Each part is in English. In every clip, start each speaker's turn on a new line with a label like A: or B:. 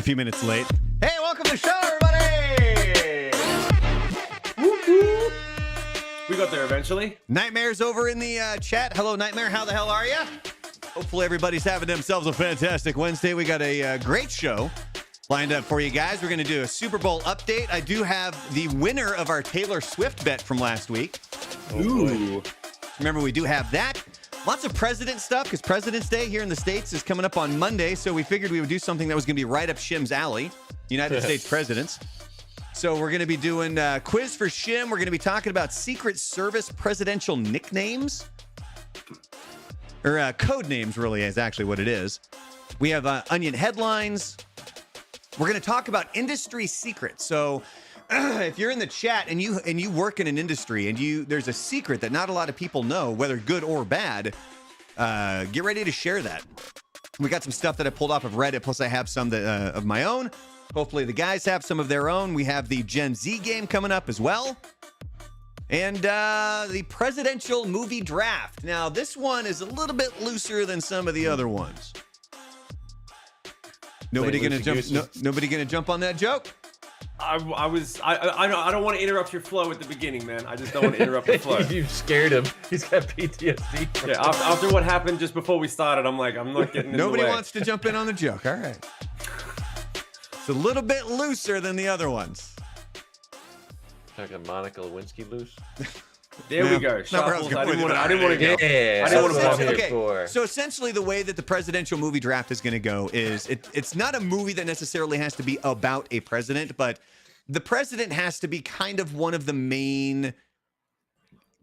A: few minutes late. Hey, welcome to the show, everybody!
B: Woo-hoo. We got there eventually.
A: Nightmare's over in the chat. Hello, Nightmare. How the hell are you? Hopefully everybody's having themselves a fantastic Wednesday. We got a great show lined up for you guys. We're going to do a Super Bowl update. I do have the winner of our Taylor Swift bet from last week.
B: Ooh.
A: Remember, we do have that. Lots of president stuff because President's Day here in the States is coming up on Monday. So we figured we would do something that was going to be right up Shim's alley. United States presidents. So we're going to be doing a quiz for Shim. We're going to be talking about Secret Service presidential nicknames. Or code names, really, is actually what it is. We have Onion headlines. We're going to talk about industry secrets. So if you're in the chat and you work in an industry and there's a secret that not a lot of people know, whether good or bad, get ready to share that. We got some stuff that I pulled off of Reddit, plus I have some that, of my own. Hopefully the guys have some of their own. We have the Gen Z game coming up as well. And the presidential movie draft. Now, this one is a little bit looser than some of the other ones. Nobody gonna jump on that joke?
B: I don't want to interrupt your flow at the beginning, man. I just don't want to interrupt the flow.
C: You scared him. He's got PTSD.
B: Yeah, after what happened just before we started, I'm like, I'm not getting in
A: Nobody
B: the way.
A: wants to jump in on the joke. All right. It's a little bit looser than the other ones.
C: Talking Monica Lewinsky loose.
B: There we go. Shuffles. I didn't want to go.
C: Yeah,
B: I didn't want to
C: that's
B: bump
C: what I'm
B: it.
C: here for.
A: So essentially the way that the presidential movie draft is going to go is it's not a movie that necessarily has to be about a president, but the president has to be kind of one of the main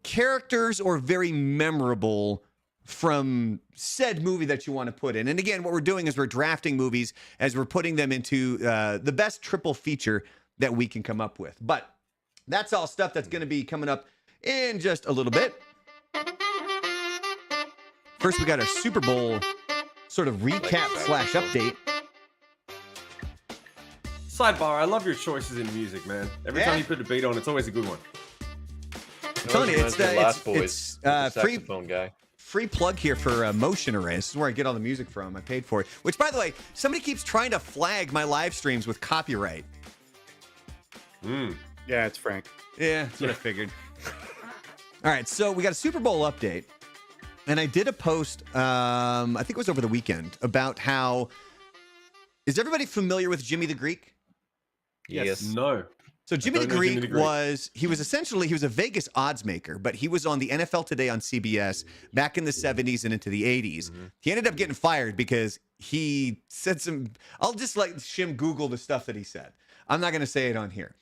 A: characters or very memorable from said movie that you want to put in. And again, what we're doing is we're drafting movies as we're putting them into the best triple feature that we can come up with. But that's all stuff that's going to be coming up in just a little bit. First, we got our Super Bowl sort of recap / update.
B: Sidebar, I love your choices in music, man. Every time you put a beat on, it's always a good one.
A: I'm telling you, it's free
C: saxophone guy.
A: Free plug here for Motion Array. This is where I get all the music from. I paid for it. Which, by the way, somebody keeps trying to flag my live streams with copyright.
D: Yeah, it's Frank.
A: Yeah, that's what I figured. All right, so we got a Super Bowl update. And I did a post, I think it was over the weekend, about how... Is everybody familiar with Jimmy the Greek?
C: Yes.
B: No.
A: So Jimmy the Greek was a Vegas odds maker, but he was on the NFL Today on CBS back in the 70s and into the 80s. Mm-hmm. He ended up getting fired because he said I'll just let Shim Google the stuff that he said. I'm not going to say it on here.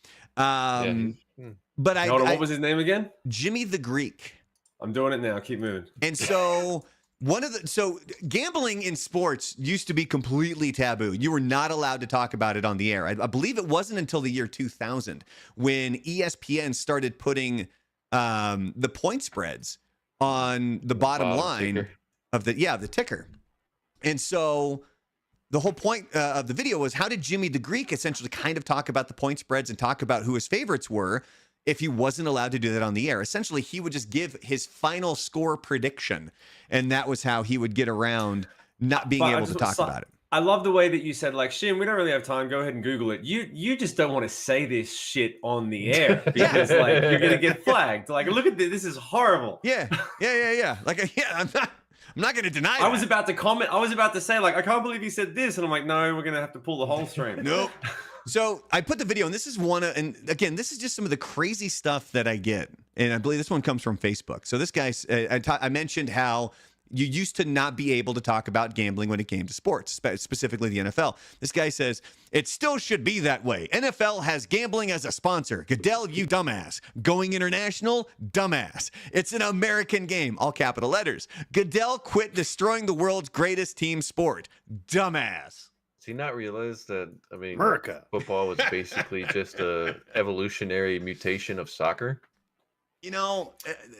A: But
B: what was his name again?
A: Jimmy the Greek.
B: I'm doing it now. Keep moving.
A: And so gambling in sports used to be completely taboo. You were not allowed to talk about it on the air. I believe it wasn't until the year 2000 when ESPN started putting the point spreads on the bottom line
C: ticker.
A: of the ticker. And so the whole point of the video was, how did Jimmy the Greek essentially kind of talk about the point spreads and talk about who his favorites were if he wasn't allowed to do that on the air? Essentially, he would just give his final score prediction, and that was how he would get around not being able to talk about it.
B: I love the way that you said, like, Shim, we don't really have time. Go ahead and Google it. You just don't want to say this shit on the air because like you're gonna get flagged. Like, look at this. This is horrible.
A: Yeah. Like, yeah, I'm not going to deny that.
B: I was about to comment. I was about to say, like, I can't believe he said this. And I'm like, no, we're going to have to pull the whole stream.
A: Nope. So I put the video, and this is and again, this is just some of the crazy stuff that I get. And I believe this one comes from Facebook. So this guy, I mentioned how you used to not be able to talk about gambling when it came to sports, specifically the NFL. This guy says, it still should be that way. NFL has gambling as a sponsor. Goodell, you dumbass. Going international, dumbass. It's an American game, all capital letters. Goodell quit destroying the world's greatest team sport. Dumbass.
C: Does he not realize that,
D: America.
C: Football was basically just a evolutionary mutation of soccer?
A: You know,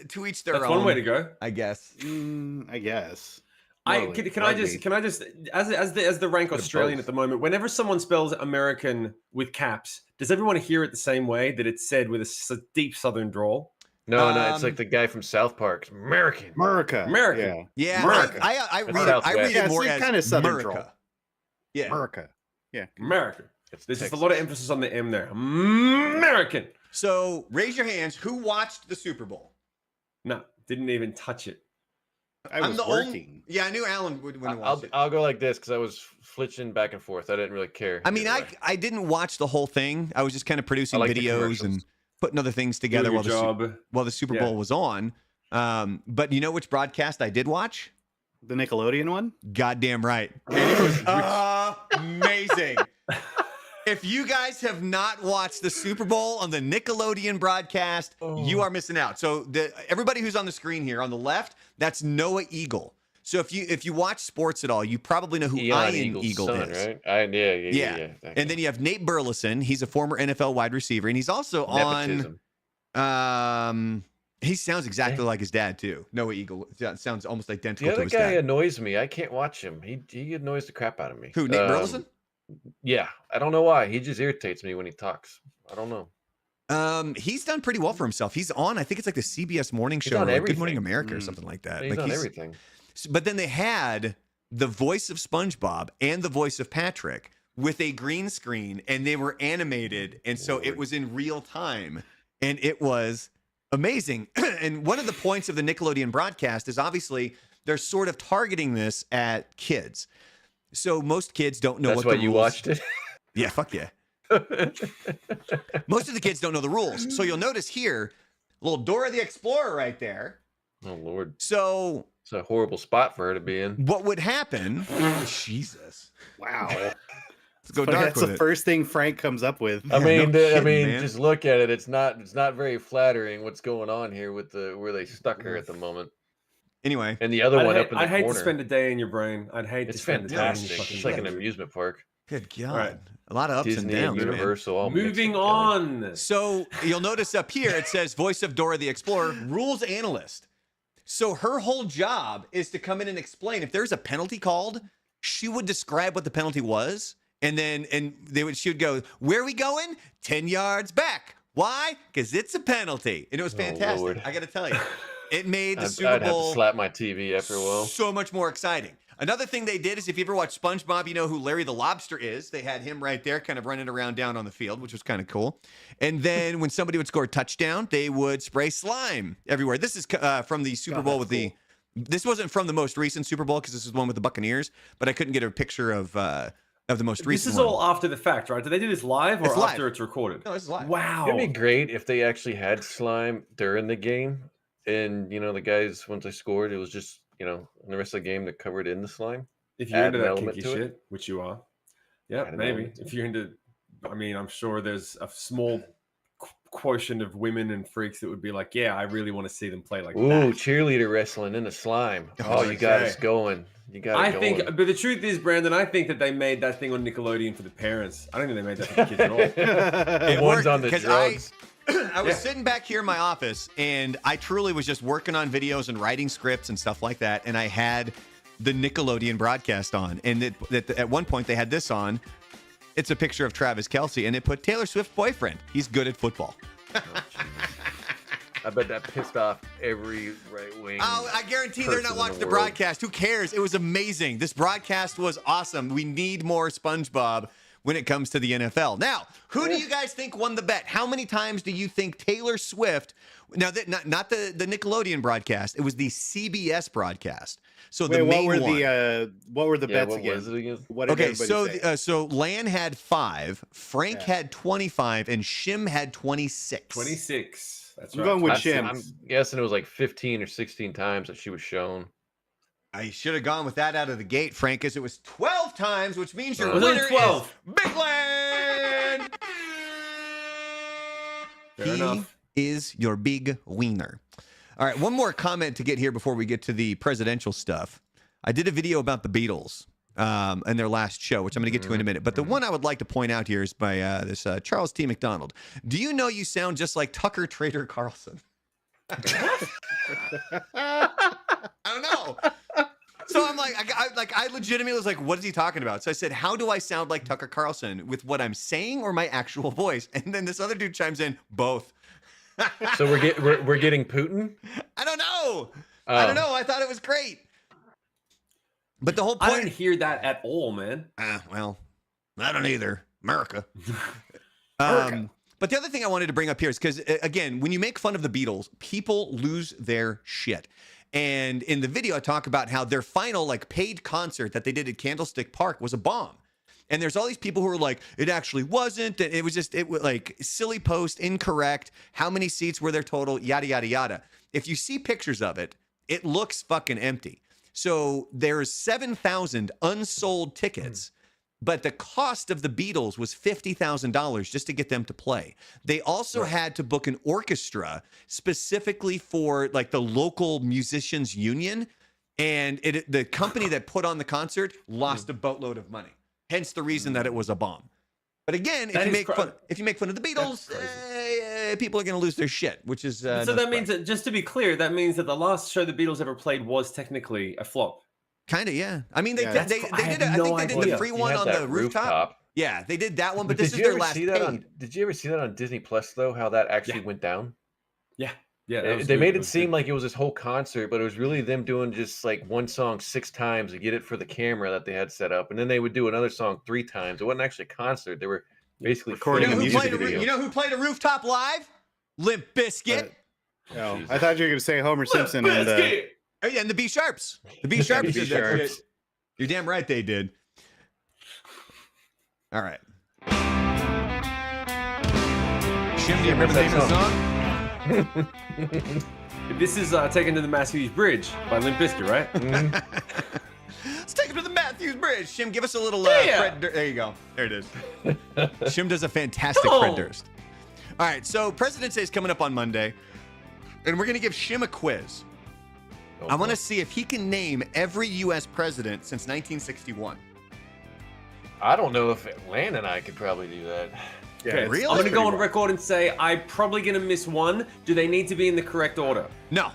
A: to each their own.
B: That's one way to go,
A: I guess.
D: I guess.
B: Can I just as the rank Australian at the moment, whenever someone spells American with caps, does everyone hear it the same way, that it's said with a deep Southern drawl?
C: No, it's like the guy from South Park. American.
A: Yeah.
D: America.
A: I read it more as
D: kind of Southern
A: America.
D: drawl.
A: Yeah.
D: America. Yeah.
B: American.
C: It's
B: There's just a
C: Texas.
B: lot of emphasis on the M there. American.
A: So raise your hands. Who watched the Super Bowl?
B: No, didn't even touch it.
D: I was working.
A: Yeah, I knew Alan would watch
C: I'll
A: it.
C: I'll go like this because I was flitching back and forth. I didn't really care.
A: I mean,
C: either way.
A: I didn't watch the whole thing. I was just kind of producing
C: like the
A: videos
C: commercials.
A: and putting other things together
B: Doing
A: while
B: your
A: the
B: job.
A: while the Super
B: Yeah.
A: Bowl was on. But you know which broadcast I did watch?
D: The Nickelodeon one?
A: Goddamn right. And it was amazing. If you guys have not watched the Super Bowl on the Nickelodeon broadcast, you are missing out. So everybody who's on the screen here on the left, that's Noah Eagle. So if you watch sports at all, you probably know who
C: Ian
A: Ian
C: Eagle's
A: Eagle
C: son,
A: is.
C: right? Yeah.
A: And then you have Nate Burleson. He's a former NFL wide receiver, and he's also
C: Nepotism.
A: on. He sounds exactly like his dad too. Noah Eagle sounds almost identical
C: The
A: to
C: other
A: his
C: guy
A: dad.
C: annoys me. I can't watch him. He annoys the crap out of me.
A: Who? Nate Burleson?
C: Yeah, I don't know why. He just irritates me when he talks. I don't know.
A: He's done pretty well for himself. He's on, I think it's like the CBS morning
C: He's
A: show,
C: on
A: or like Good Morning
C: everything.
A: America or something like that.
C: He's
A: Like
C: on everything.
A: But then they had the voice of SpongeBob and the voice of Patrick with a green screen, and they were animated, and so it was in real time, and it was amazing. And one of the points of the Nickelodeon broadcast is obviously they're sort of targeting this at kids. So most kids don't know
C: That's
A: what
C: why
A: the
C: you
A: rules.
C: watched it.
A: Yeah, fuck yeah. Most of the kids don't know the rules. So you'll notice here, little Dora the Explorer right there.
C: Oh Lord,
A: So
C: it's a horrible spot for her to be in.
A: what would happen? Jesus.
D: Wow.
A: Let's go
D: But
A: dark
D: that's
A: with
D: the
A: it.
D: first thing Frank comes up with.
C: I mean,
A: kidding, man.
C: just look at it. It's not very flattering what's going on here with the where they stuck her at the moment,
A: Anyway,
C: and the other one up in the
B: I'd hate
C: corner.
B: to spend a day in your brain. I'd hate
C: It's
B: to spend a day in your
C: fantastic.
B: fucking
C: It's like an
B: brain.
C: amusement park.
A: good God.
B: Right.
A: A lot of ups
C: Disney
A: and
C: and
A: downs, man.
C: Universal. All mixed
B: Moving
C: together.
B: on.
A: So you'll notice up here it says voice of Dora the Explorer, rules analyst. So her whole job is to come in and explain if there's a penalty called, she would describe what the penalty was, and then she would go, "Where are we going? 10 yards back. Why? Because it's a penalty." And it was
C: Oh,
A: fantastic.
C: Lord.
A: I got to tell you, it made the
C: I'd
A: Super
C: have to
A: Bowl
C: slap my TV after a while.
A: so much more exciting. Another thing they did is if you ever watch SpongeBob, you know who Larry the Lobster is. They had him right there kind of running around down on the field, which was kind of cool. And then when somebody would score a touchdown, they would spray slime everywhere. This is from the Super Bowl with the this wasn't from the most recent Super Bowl because this is one with the Buccaneers, but I couldn't get a picture of the most
B: This
A: recent
B: is
A: one.
B: all after the fact, right? Do they do this live or
A: It's live.
B: after it's recorded?
A: No, this is live.
B: Wow.
C: It'd be great if they actually had slime during the game, and the guys once they scored, it was just in the rest of the game they're covered in the slime.
B: If you're
C: add
B: into
C: an
B: that
C: element
B: kinky
C: to it.
B: shit, which you are, yeah,
C: Add an
B: maybe.
C: element to
B: If you're into, I mean, I'm sure there's a small quotient of women and freaks that would be like, yeah, I really want to see them play like
C: Ooh,
B: that.
C: cheerleader wrestling in the slime.
A: Oh,
C: Oh, you got
B: okay.
C: us going. You got.
B: I
C: it
B: think,
C: going.
B: but the truth is, Brandon, I think that they made that thing on Nickelodeon for the parents. I don't think they made that for the kids at all.
A: It
C: The ones
A: worked
C: on the
A: 'cause
C: drugs.
A: I was
B: Yeah.
A: sitting back here in my office, and I truly was just working on videos and writing scripts and stuff like that. And I had the Nickelodeon broadcast on, and at one point they had this on. It's a picture of Travis Kelce, and it put Taylor Swift's boyfriend. He's good at football.
C: I bet that pissed off every right wing.
A: Oh, I guarantee they're not
C: person in
A: watching the
C: the world.
A: broadcast. Who cares? It was amazing. This broadcast was awesome. We need more SpongeBob when it comes to the NFL. Now, who do you guys think won the bet? How many times do you think Taylor Swift? Now, not the Nickelodeon broadcast. It was the CBS broadcast. So
D: Wait,
A: the
D: what
A: main
D: were
A: one.
D: what were the
C: Yeah,
D: bets
C: what
D: again?
C: was it again?
D: What did
A: Okay,
D: everybody
A: so
D: say?
A: so Lan had 5, Frank
D: Yeah.
A: had 25, and Shim had 26.
B: 26. That's
D: I'm
B: right.
D: going with
C: I'm
D: Shims.
C: guessing it was like 15 or 16 times that she was shown.
A: I should have gone with that out of the gate, Frank, as it was 12 times, which means your
B: Was it
A: winner
B: 12?
A: is Big Lan.
B: Fair
A: He
B: enough.
A: is your big wiener. All right, one more comment to get here before we get to the presidential stuff. I did a video about the Beatles and their last show, which I'm going to get to in a minute. But the one I would like to point out here is by this Charles T. McDonald. Do you know you sound just like Tucker Trader Carlson? I don't know. So I'm like, I legitimately was like, what is he talking about? So I said, how do I sound like Tucker Carlson with what I'm saying or my actual voice? And then this other dude chimes in, both.
C: So we're getting Putin.
A: I don't know. I don't
C: Oh.
A: know. I thought it was great. But the whole
B: I
A: point.
B: didn't hear that at all, man.
A: Well, I don't either. America.
D: America.
A: But the other thing I wanted to bring up here is because, again, when you make fun of the Beatles, people lose their shit. And in the video, I talk about how their final like paid concert that they did at Candlestick Park was a bomb. And there's all these people who are like, it actually wasn't. It was just, it was like silly post, incorrect. How many seats were there total? Yada, yada, yada. If you see pictures of it, it looks fucking empty. So there's 7,000 unsold tickets. But the cost of the Beatles was $50,000 just to get them to play. They also had to book an orchestra specifically for like the local musicians union. And the company that put on the concert lost a boatload of money. Hence the reason that it was a bomb. But again, if you make fun of the Beatles, people are going to lose their shit, which is
B: so that means that, just to be clear, that means that the last show the Beatles ever played was technically a flop.
A: Kind of, yeah. I mean, they did. I think they did the free one on the rooftop. Yeah, they did that one, but this is their last paid.
C: Did you ever see that on Disney Plus though? How that actually went down?
B: Yeah, yeah.
C: They made it seem like it was this whole concert, but it was really them doing just like one song 6 times to get it for the camera that they had set up, and then they would do another song 3 times. It wasn't actually a concert; they were basically
D: recording a music video.
A: You know who played a rooftop live? Limp Bizkit.
D: No, I thought you were going to say Homer Simpson and.
A: Oh, yeah, and the B Sharps. The B Sharps did that shit. You're damn right they did. All right. Shim, do you remember the name of the song?
B: This is Taken to the Matthews Bridge by Limp Bizkit, right?
A: Let's take him to the Matthews Bridge. Shim, give us a little Fred Durst. There you go. There it is. Shim does a fantastic Fred Durst. All right, so President's Day is coming up on Monday, and we're going to give Shim a quiz. I want to see if he can name every U.S. president since 1961.
C: I don't know if Lan and I could probably do that.
B: Yeah, okay, really? I'm going to go on record and say I'm probably going to miss one. Do they need to be in the correct order?
A: No.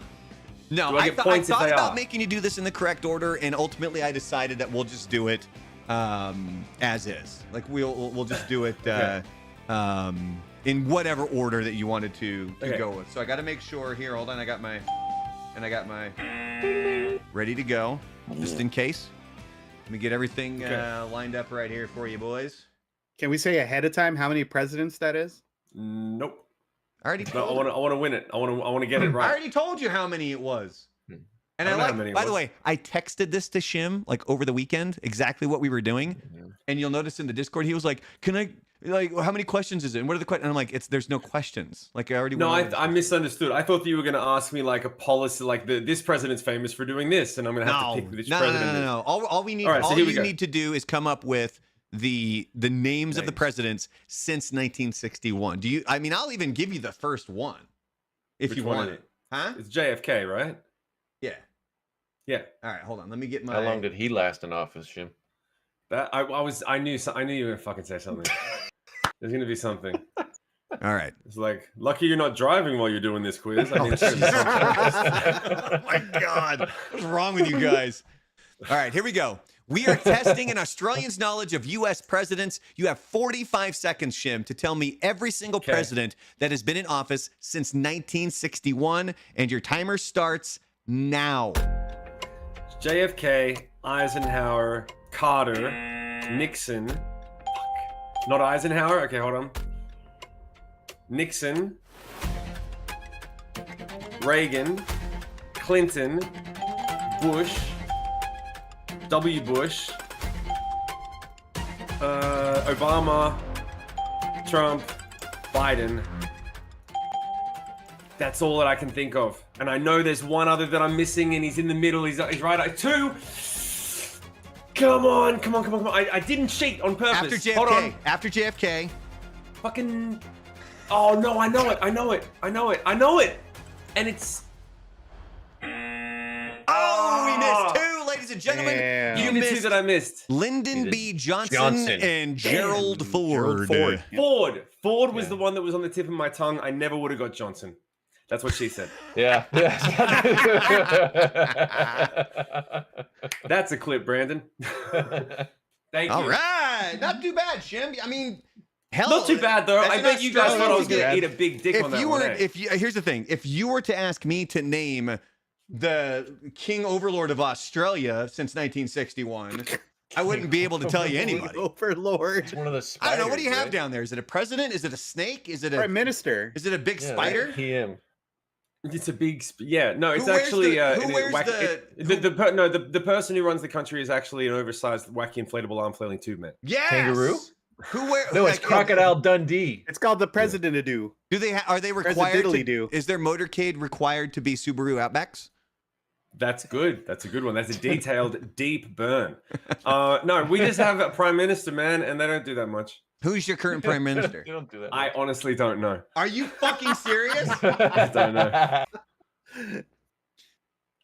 A: No, I thought about making you do this in the correct order, and ultimately I decided that we'll just do it as is. Like we'll just do it in whatever order that you wanted to go with. So I got to make sure here. Hold on, I got my ready to go, just in case. Let me get everything lined up right here for you, boys.
D: Can we say ahead of time how many presidents that is?
B: Nope.
A: I already told
B: you. I want to win it. I want to get it right.
A: I already told you how many it was. And by the way, I texted this to Shim like over the weekend, exactly what we were doing. And you'll notice in the Discord, he was like, "Can I? Like, how many questions is it? And what are the questions?" And I'm like, there's no questions. Like, I already.
B: No, I misunderstood. I thought that you were going to ask me like a policy, like this president's famous for doing this, and I'm going to have to pick which president.
A: No. All we need, all you need to do is come up with the names of the presidents since 1961. Do you? I mean, I'll even give you the first one if you want it. Huh?
B: It's JFK, right?
A: Yeah.
B: Yeah.
A: All right, hold on. Let me get my.
C: How long did he last in office, Jim?
B: That I knew you were gonna fucking say something. There's gonna be something.
A: All right.
B: It's like, lucky you're not driving while you're doing this quiz.
A: Oh my God. What's wrong with you guys? All right, here we go. We are testing an Australian's knowledge of U.S. presidents. You have 45 seconds, Shim, to tell me every single president that has been in office since 1961. And your timer starts now.
B: JFK, Eisenhower, Carter, Nixon. Fuck. Not Eisenhower? Okay, hold on. Nixon, Reagan, Clinton, Bush, W. Bush, Obama, Trump, Biden. That's all that I can think of. And I know there's one other that I'm missing, and he's in the middle. He's right. 2. Come on. I didn't cheat on purpose.
A: After JFK.
B: Hold on.
A: After JFK.
B: Fucking. Oh, no, I know it. And it's.
A: Oh, we missed 2, ladies and gentlemen.
D: Damn.
B: You missed 2 that I missed.
A: Lyndon B. Johnson and Gerald Ford.
B: Ford was the one that was on the tip of my tongue. I never would have got Johnson. That's what she said.
C: Yeah.
B: That's a clip, Brandon. Thank you.
A: All right. Not too bad, Shim. I mean, hell.
B: Not too bad, though. I bet you guys thought I was going to eat a big dick on that one.
A: Here's the thing. If you were to ask me to name the King Overlord of Australia since 1961, I wouldn't be able to tell you anybody.
D: Overlord.
C: It's one of the
A: I
C: spiders,
A: don't know. What do you have
C: right?
A: down there? Is it a president? Is it a snake? Is it a
D: Prime Minister.
A: Is it a big
C: Yeah,
A: spider?
C: that's PM.
B: It's a big, yeah. No, it's
A: Who wears
B: actually
A: the- who
B: an-
A: wears
B: wack-
A: the-
B: it- the person who runs the country is actually an oversized, wacky, inflatable arm flailing tube man.
A: Yes.
C: Kangaroo?
A: Who wear?
C: No, it's
A: like,
C: Crocodile Dundee.
D: It's called the President do.
A: Do they? Are they required to?
D: President-diddly-do.
A: Is their motorcade required to be Subaru Outbacks?
B: That's good. That's a good one. That's a detailed, deep burn. No, we just have a prime minister, man, and they don't do that much.
A: Who's your current prime minister?
C: You don't do that.
B: I honestly don't know.
A: Are you fucking serious?
B: I don't know.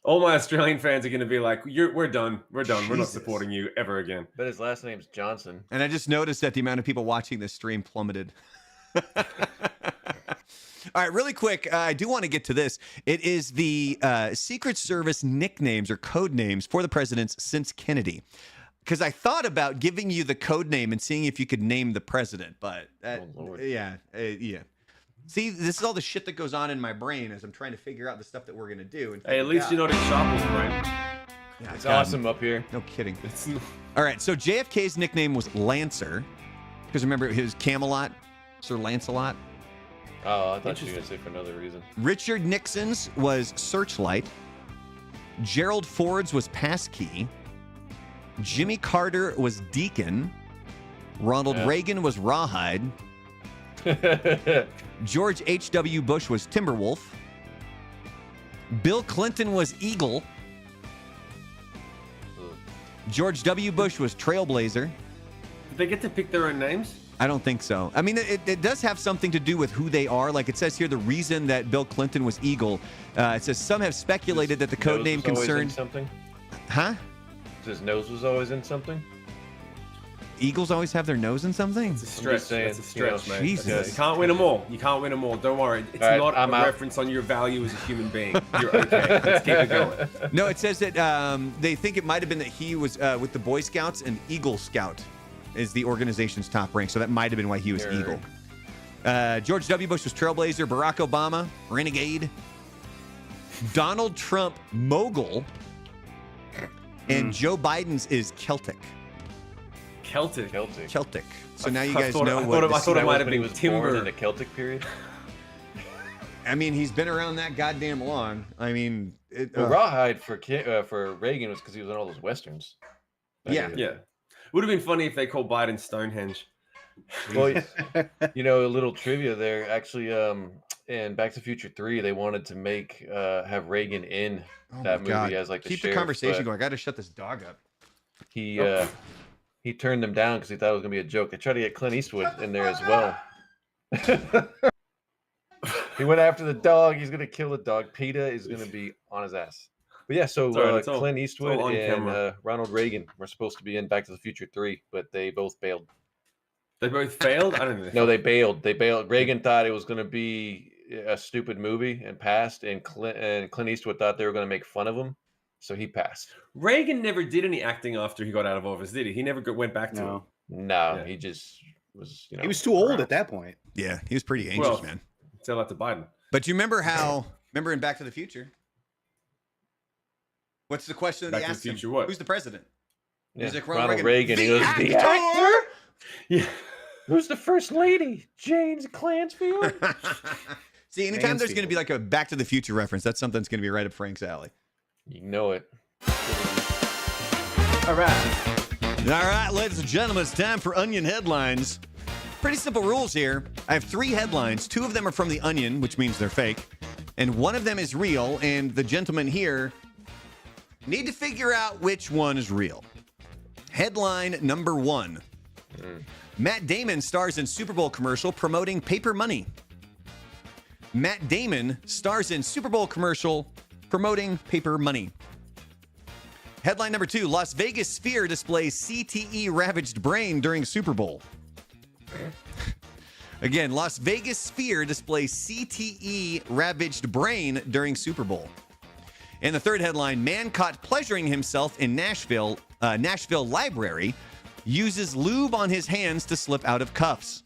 B: All my Australian fans are going to be like, we're done. We're done. We're not
A: Jesus.
B: supporting you ever again.
C: But his last name's Johnson.
A: And I just noticed that the amount of people watching this stream plummeted. All right, really quick, I do want to get to this. It is the Secret Service nicknames or code names for the presidents since Kennedy. Because I thought about giving you the code name and seeing if you could name the president, but
C: Oh, Lord.
A: yeah. See, this is all the shit that goes on in my brain as I'm trying to figure out the stuff that we're gonna do. And
B: Hey, at least you're not in Sharples, right?
A: Yeah,
C: It's
A: God,
C: awesome up here.
A: No kidding.
B: It's
A: All right, so JFK's nickname was Lancer. Because remember his Camelot, Sir Lancelot.
C: Oh, I thought you were going to say for another reason.
A: Richard Nixon's was Searchlight. Gerald Ford's was Passkey. Jimmy Carter was Deacon. Ronald
C: Yeah.
A: Reagan was Rawhide. George H.W. Bush was Timberwolf. Bill Clinton was Eagle. George W. Bush was Trailblazer.
B: Did they get to pick their own names?
A: I don't think so. I mean, it does have something to do with who they are. Like it says here, the reason that Bill Clinton was Eagle. It says some have speculated that the code
C: Nose
A: name
C: was always in
A: concerned.
C: something.
A: Huh?
C: His nose was always in something.
A: Eagles always have their nose in something?
B: It's a stretch.
C: saying,
B: It's a stretch,
C: you know,
B: man.
A: Jesus.
B: You can't win them all. You can't win them all. Don't worry. It's
C: All right,
B: not
C: I'm
B: a
C: out.
B: reference on your value as a human being. You're okay. Let's keep it going.
A: No, it says that they think it might have been that he was with the Boy Scouts, and Eagle Scout is the organization's top rank. So that might have been why he was
C: Nerd.
A: Eagle. George W. Bush was Trailblazer. Barack Obama, Renegade. Donald Trump, Mogul. And Joe Biden's is Celtic.
B: Celtic.
C: Celtic.
A: So now you
B: I
A: guys
B: thought-
A: know
B: I
A: what.
B: thought
A: this-
B: it
C: That
B: might
C: was
B: have
C: when he
B: been
C: was born
B: timber.
C: in the Celtic period.
A: I mean, he's been around that goddamn long. I mean,
C: Well, Rawhide for Reagan was because he was in all those westerns.
A: Yeah.
B: Yeah. Would have been funny if they called Biden Stonehenge.
C: Well, you know, a little trivia there. Actually, in Back to the Future 3, they wanted to make have Reagan in
A: oh
C: that
A: my God.
C: movie as like the
A: Keep
C: sheriff,
A: the conversation
C: but
A: going. I got to shut this dog up.
C: he turned them down because he thought it was gonna be a joke. They tried to get Clint Eastwood in there as well. He went after the dog. He's gonna kill the dog. PETA is gonna be on his ass. But yeah, so
B: It's all right, it's all-
C: Clint Eastwood
B: on
C: and
B: camera.
C: Ronald Reagan were supposed to be in Back to the Future 3, but they both bailed.
B: They both failed? I don't know.
C: No, they bailed. They bailed. Reagan thought it was going to be a stupid movie and passed, and Clint Eastwood thought they were going to make fun of him, so he passed.
B: Reagan never did any acting after he got out of office, did he? He never went back to it.
D: No.
C: No,
B: Yeah.
C: he just was. You know,
D: He was too old at that point.
A: Yeah, he was pretty anxious,
B: Well,
A: man.
B: Tell that to Biden.
A: But you remember how? Remember in Back to the Future? What's the question that
B: Back
A: he
B: to the
A: asked him?
B: Future what?
A: Who's the president?
C: Yeah,
A: He's like,
C: Ronald Reagan. He goes, the
A: actor!
C: actor?
B: Yeah.
C: Who's the first lady? James Clansfield.
A: See, anytime there's going to
D: Mansfield.
A: be like a Back to the Future reference, that's something that's going to be right up Frank's alley.
C: You know it.
B: All right.
A: All right, ladies and gentlemen, it's time for Onion Headlines. Pretty simple rules here. I have 3 headlines. 2 of them are from The Onion, which means they're fake. And 1 of them is real. And the gentlemen here need to figure out which one is real. Headline number 1. Matt Damon stars in Super Bowl commercial promoting paper money. Matt Damon stars in Super Bowl commercial promoting paper money. Headline number 2. Las Vegas Sphere displays CTE ravaged brain during Super Bowl. Again, Las Vegas Sphere displays CTE ravaged brain during Super Bowl. And the third headline, man caught pleasuring himself in Nashville library uses lube on his hands to slip out of cuffs.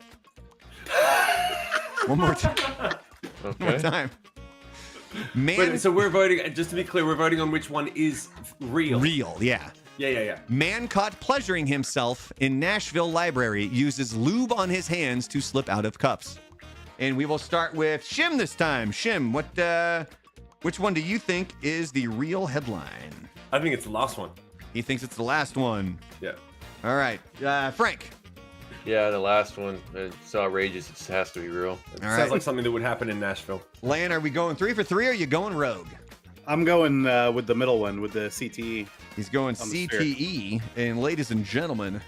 A: One more time. One more
C: Okay.
A: time. Man,
B: Wait, so we're voting, just to be clear, we're voting on which one is real.
A: real, yeah.
B: Yeah.
A: Man caught pleasuring himself in Nashville library uses lube on his hands to slip out of cuffs. And we will start with Shim this time. Shim, which one do you think is the real headline?
B: I think it's the last one.
A: He thinks it's the last one.
B: Yeah.
A: All right. Frank.
C: Yeah, the last one. It's outrageous. It has to be real.
B: It
A: All
B: sounds
A: right.
B: like something that would happen in Nashville.
A: Lan, are we going 3 for 3 or are you going rogue?
D: I'm going with the middle one, with the CTE.
A: He's going
D: On the
A: CTE. And ladies and gentlemen,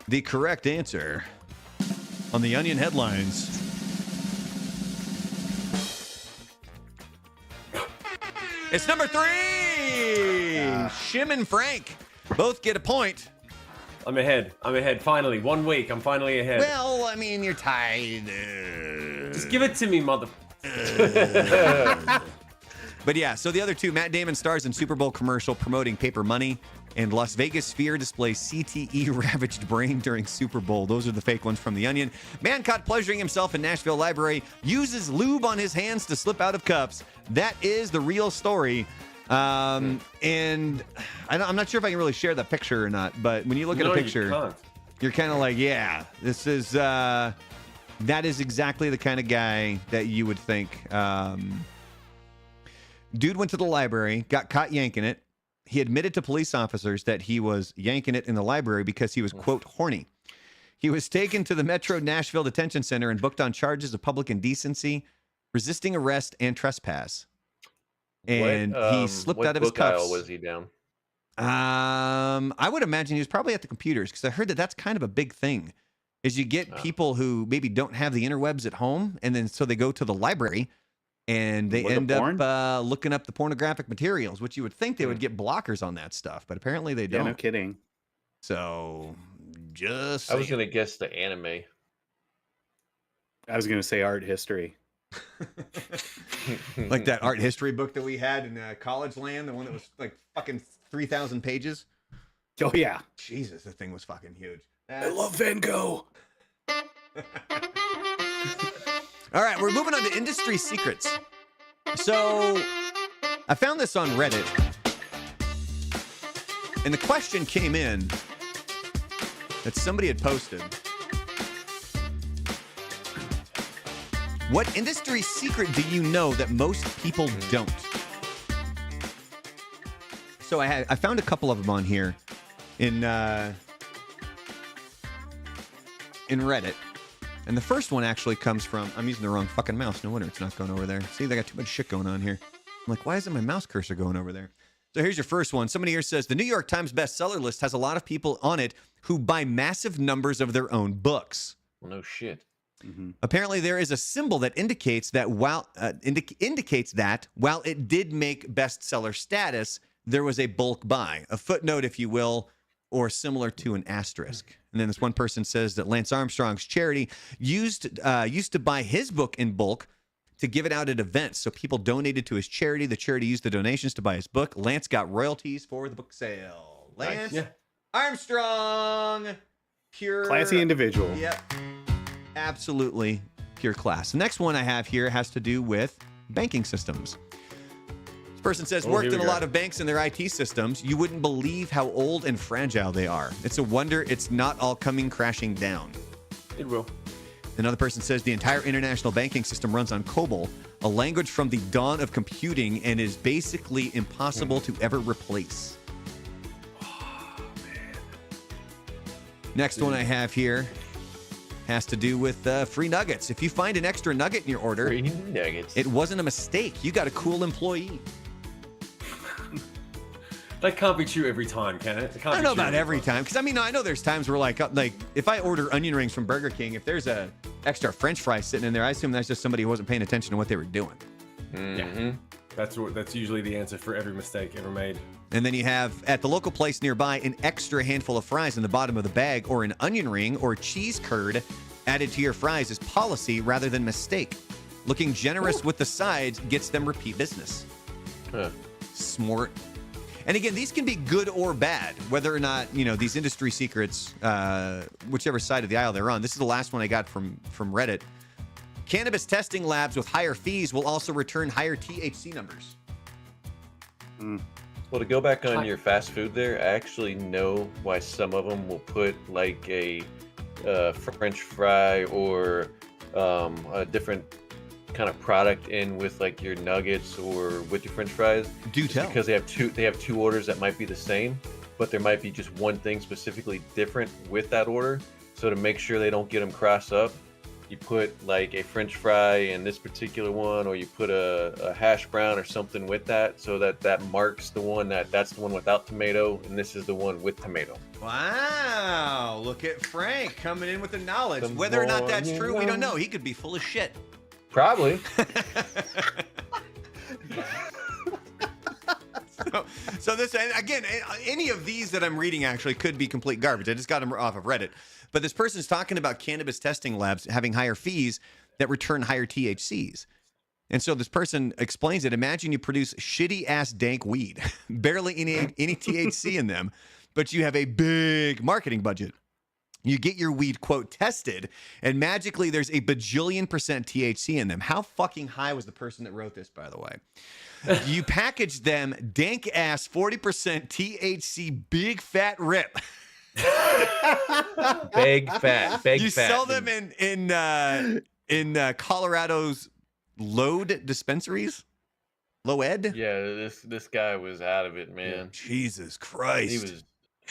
A: the correct answer on the Onion headlines. It's number 3. Shim and Frank both get a point.
B: I'm ahead. Finally, 1 week. I'm finally ahead.
A: Well, I mean, you're tied.
B: Just give it to me, mother.
A: But yeah, so the other two, Matt Damon stars in Super Bowl commercial promoting paper money, and Las Vegas Sphere displays CTE ravaged brain during Super Bowl. Those are the fake ones from The Onion. Man caught pleasuring himself in Nashville library uses lube on his hands to slip out of cuffs. That is the real story. And I'm not sure if I can really share that picture or not, but when you look at a picture, you're kind of like, yeah, this is, that is exactly the kind of guy that you would think. Dude went to the library, got caught yanking it. He admitted to police officers that he was yanking it in the library because he was, quote, horny. He was taken to the Metro Nashville Detention Center and booked on charges of public indecency, resisting arrest, and trespass. And he slipped out of his cuffs.
C: What book aisle was he down?
A: I would imagine he was probably at the computers because I heard that that's kind of a big thing. Is you get people who maybe don't have the interwebs at home, and then so they go to the library and they end up looking up the pornographic materials, which you would think they would get blockers on that stuff, but apparently they don't.
D: Yeah, no kidding.
A: So just
C: I was gonna guess the anime.
D: I was gonna say art history.
A: like that art history book that we had in College Land, the one that was like fucking 3,000 pages.
D: Oh yeah.
A: Jesus, the thing was fucking huge.
D: I love Van Gogh.
A: All right, we're moving on to industry secrets. So I found this on Reddit, and the question came in that somebody had posted. What industry secret do you know that most people don't? So I found a couple of them on here in Reddit. And the first one actually comes from, I'm using the wrong fucking mouse. No wonder it's not going over there. See, they got too much shit going on here. I'm like, why isn't my mouse cursor going over there? So here's your first one. Somebody here says, the New York Times bestseller list has a lot of people on it who buy massive numbers of their own books.
C: Well, no shit.
D: Mm-hmm.
A: Apparently, there is a symbol that indicates that while it did make bestseller status, there was a bulk buy, a footnote, if you will, or similar to an asterisk. And then this one person says that Lance Armstrong's charity used to buy his book in bulk to give it out at events. So people donated to his charity. The charity used the donations to buy his book. Lance got royalties for the book sale. Lance Armstrong, pure
D: classy individual.
A: Yep. Absolutely pure class. The next one I have here has to do with banking systems. This person says, worked in a lot of banks and their IT systems. You wouldn't believe how old and fragile they are. It's a wonder it's not all coming crashing down.
B: It will.
A: Another person says the entire international banking system runs on COBOL, a language from the dawn of computing and is basically impossible to ever replace. Oh, man. Next one I have here has to do with free nuggets. If you find an extra nugget in your order,
C: Free nuggets.
A: it wasn't a mistake. You got a cool employee.
B: That can't be true every time, can it?
A: I don't know about every time, because I mean, I know there's times where like if I order onion rings from Burger King, if there's a extra French fry sitting in there, I assume that's just somebody who wasn't paying attention to what they were doing.
C: Mm-hmm.
B: That's usually the answer for every mistake ever made.
A: And then you have at the local place nearby an extra handful of fries in the bottom of the bag, or an onion ring or cheese curd added to your fries is policy rather than mistake. Looking generous with the sides gets them repeat business.
C: Huh.
A: Smart. And again, these can be good or bad, whether or not, these industry secrets, whichever side of the aisle they're on. This is the last one I got from Reddit. Cannabis testing labs with higher fees will also return higher THC numbers.
C: Well, to go back on your fast food there, I actually know why some of them will put like a French fry or a different kind of product in with like your nuggets or with your French fries.
A: Do tell.
C: Because they have two orders that might be the same, but there might be just one thing specifically different with that order. So to make sure they don't get them crossed up, you put like a French fry in this particular one, or you put a hash brown or something with that, so that marks the one that's the one without tomato, and this is the one with tomato.
A: Wow, look at Frank coming in with the knowledge.
C: The
A: Whether or not
C: more
A: that's
C: you
A: true, we don't
C: know.
A: know. He could be full of shit.
C: Probably.
A: So this, and again, any of these that I'm reading actually could be complete garbage. I just got them off of Reddit. But this person's talking about cannabis testing labs having higher fees that return higher THCs. And so this person explains it. Imagine you produce shitty ass dank weed, barely any THC in them, but you have a big marketing budget. You get your weed, quote, tested, and magically there's a bajillion % THC in them. How fucking high was the person that wrote this, by the way? You package them dank ass 40% THC big fat rip.
C: Big fat.
A: You sell them in Colorado's Load dispensaries? Low-Ed?
C: Yeah, this guy was out of it, man.
A: Jesus Christ.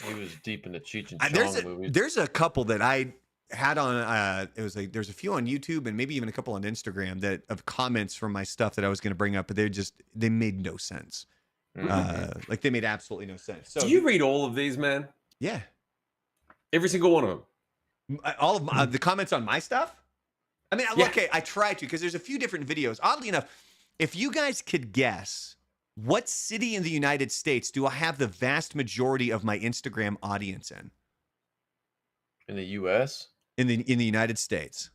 C: He was deep in the Cheech and Chong movies.
A: There's a couple that I had on there's a few on YouTube and maybe even a couple on Instagram that of comments from my stuff that I was going to bring up, but they made no sense. Like they made absolutely no sense. So
B: do you read all of these, man?
A: Yeah.
B: Every single one of them.
A: All of the comments on my stuff? I mean,
B: Yeah.
A: okay, I try to because there's a few different videos. Oddly enough, if you guys could guess what city in the United States do I have the vast majority of my Instagram audience in?
C: In the U.S.?
A: In the United States.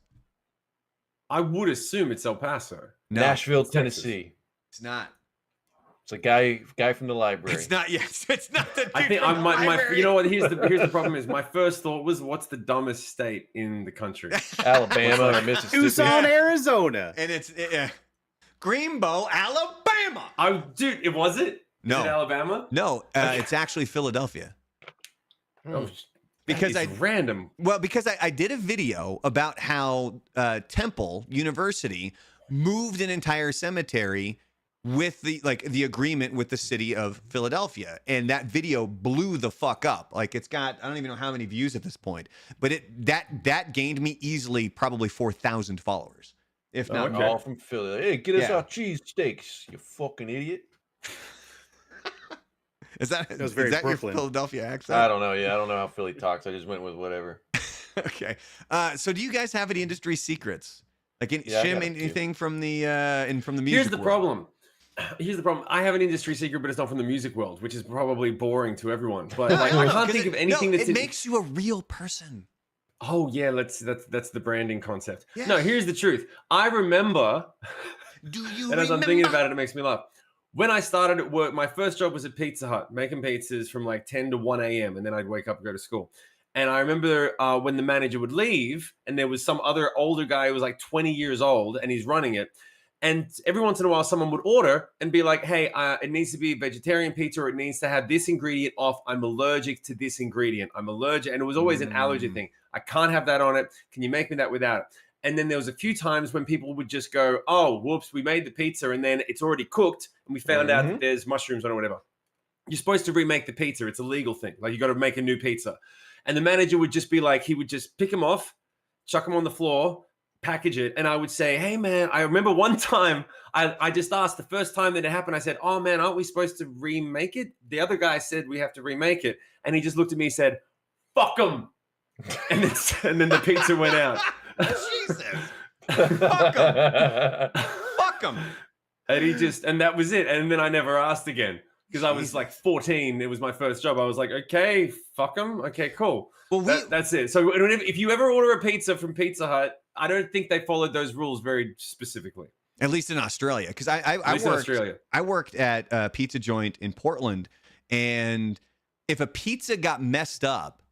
B: I would assume it's El Paso.
A: No,
C: Nashville,
B: it's Texas.
C: Tennessee.
A: it's not.
C: It's a guy from the library.
A: It's not. Yes, it's not the dude
B: I think
A: from the
B: my
A: library.
B: you know what? Here's the problem is my first thought was what's the dumbest state in the country?
C: Alabama or Mississippi.
D: Tucson, Arizona.
A: And it's Greenbow, Alabama.
B: Oh, dude, it was it?
A: No.
B: Is it Alabama?
A: No, it's actually Philadelphia.
B: Oh,
A: Because
B: that is random.
A: Well, because I did a video about how Temple University moved an entire cemetery with the agreement with the city of Philadelphia, and that video blew the fuck up. Like it's got I don't even know how many views at this point, but that gained me easily probably 4,000 followers, if not
B: Okay.
C: All from Philly. Hey, get us
A: Yeah.
C: our cheese steaks, you fucking idiot.
A: Is that
D: was very
A: your
D: Brooklyn.
A: Philadelphia accent?
C: I don't know. Yeah, I don't know how Philly talks. I just went with whatever.
A: Okay. So do you guys have any industry secrets? Like
C: Yeah, I
A: Shim,
C: got a few.
A: anything from the music
B: Here's the
A: world?
B: problem. Here's the problem. I have an industry secret, but it's not from the music world, which is probably boring to everyone. But like, I can't think of anything that's
A: it makes you a real person.
B: Oh yeah, that's the branding concept.
A: Yeah.
B: No, here's the truth. I remember,
A: Do you
B: and as I'm
A: remember?
B: thinking about it, it makes me laugh. When I started at work, my first job was at Pizza Hut, making pizzas from like 10 to 1 a.m. And then I'd wake up and go to school. And I remember when the manager would leave and there was some other older guy who was like 20 years old and he's running it. And every once in a while, someone would order and be like, hey, it needs to be a vegetarian pizza or it needs to have this ingredient off. I'm allergic to this ingredient. I'm allergic. And it was always an allergy thing. I can't have that on it. Can you make me that without it? And then there was a few times when people would just go, oh, whoops, we made the pizza and then it's already cooked. And we found out that there's mushrooms on it or whatever. You're supposed to remake the pizza. It's a legal thing. Like you got to make a new pizza. And the manager would just be like, he would just pick them off, chuck them on the floor, package it. And I would say, hey, man, I remember one time I just asked the first time that it happened. I said, oh, man, aren't we supposed to remake it? The other guy said we have to remake it. And he just looked at me and said, fuck them. And then the pizza went out.
A: Jesus. Fuck 'em. Fuck 'em.
B: And that was it. And then I never asked again because I was like 14. It was my first job. I was like, okay, fuck them. Okay, cool.
A: Well,
B: That's it. So if you ever order a pizza from Pizza Hut, I don't think they followed those rules very specifically.
A: at least in Australia, because I
B: At least in Australia.
A: I worked at a pizza joint in Portland, and if a pizza got messed up,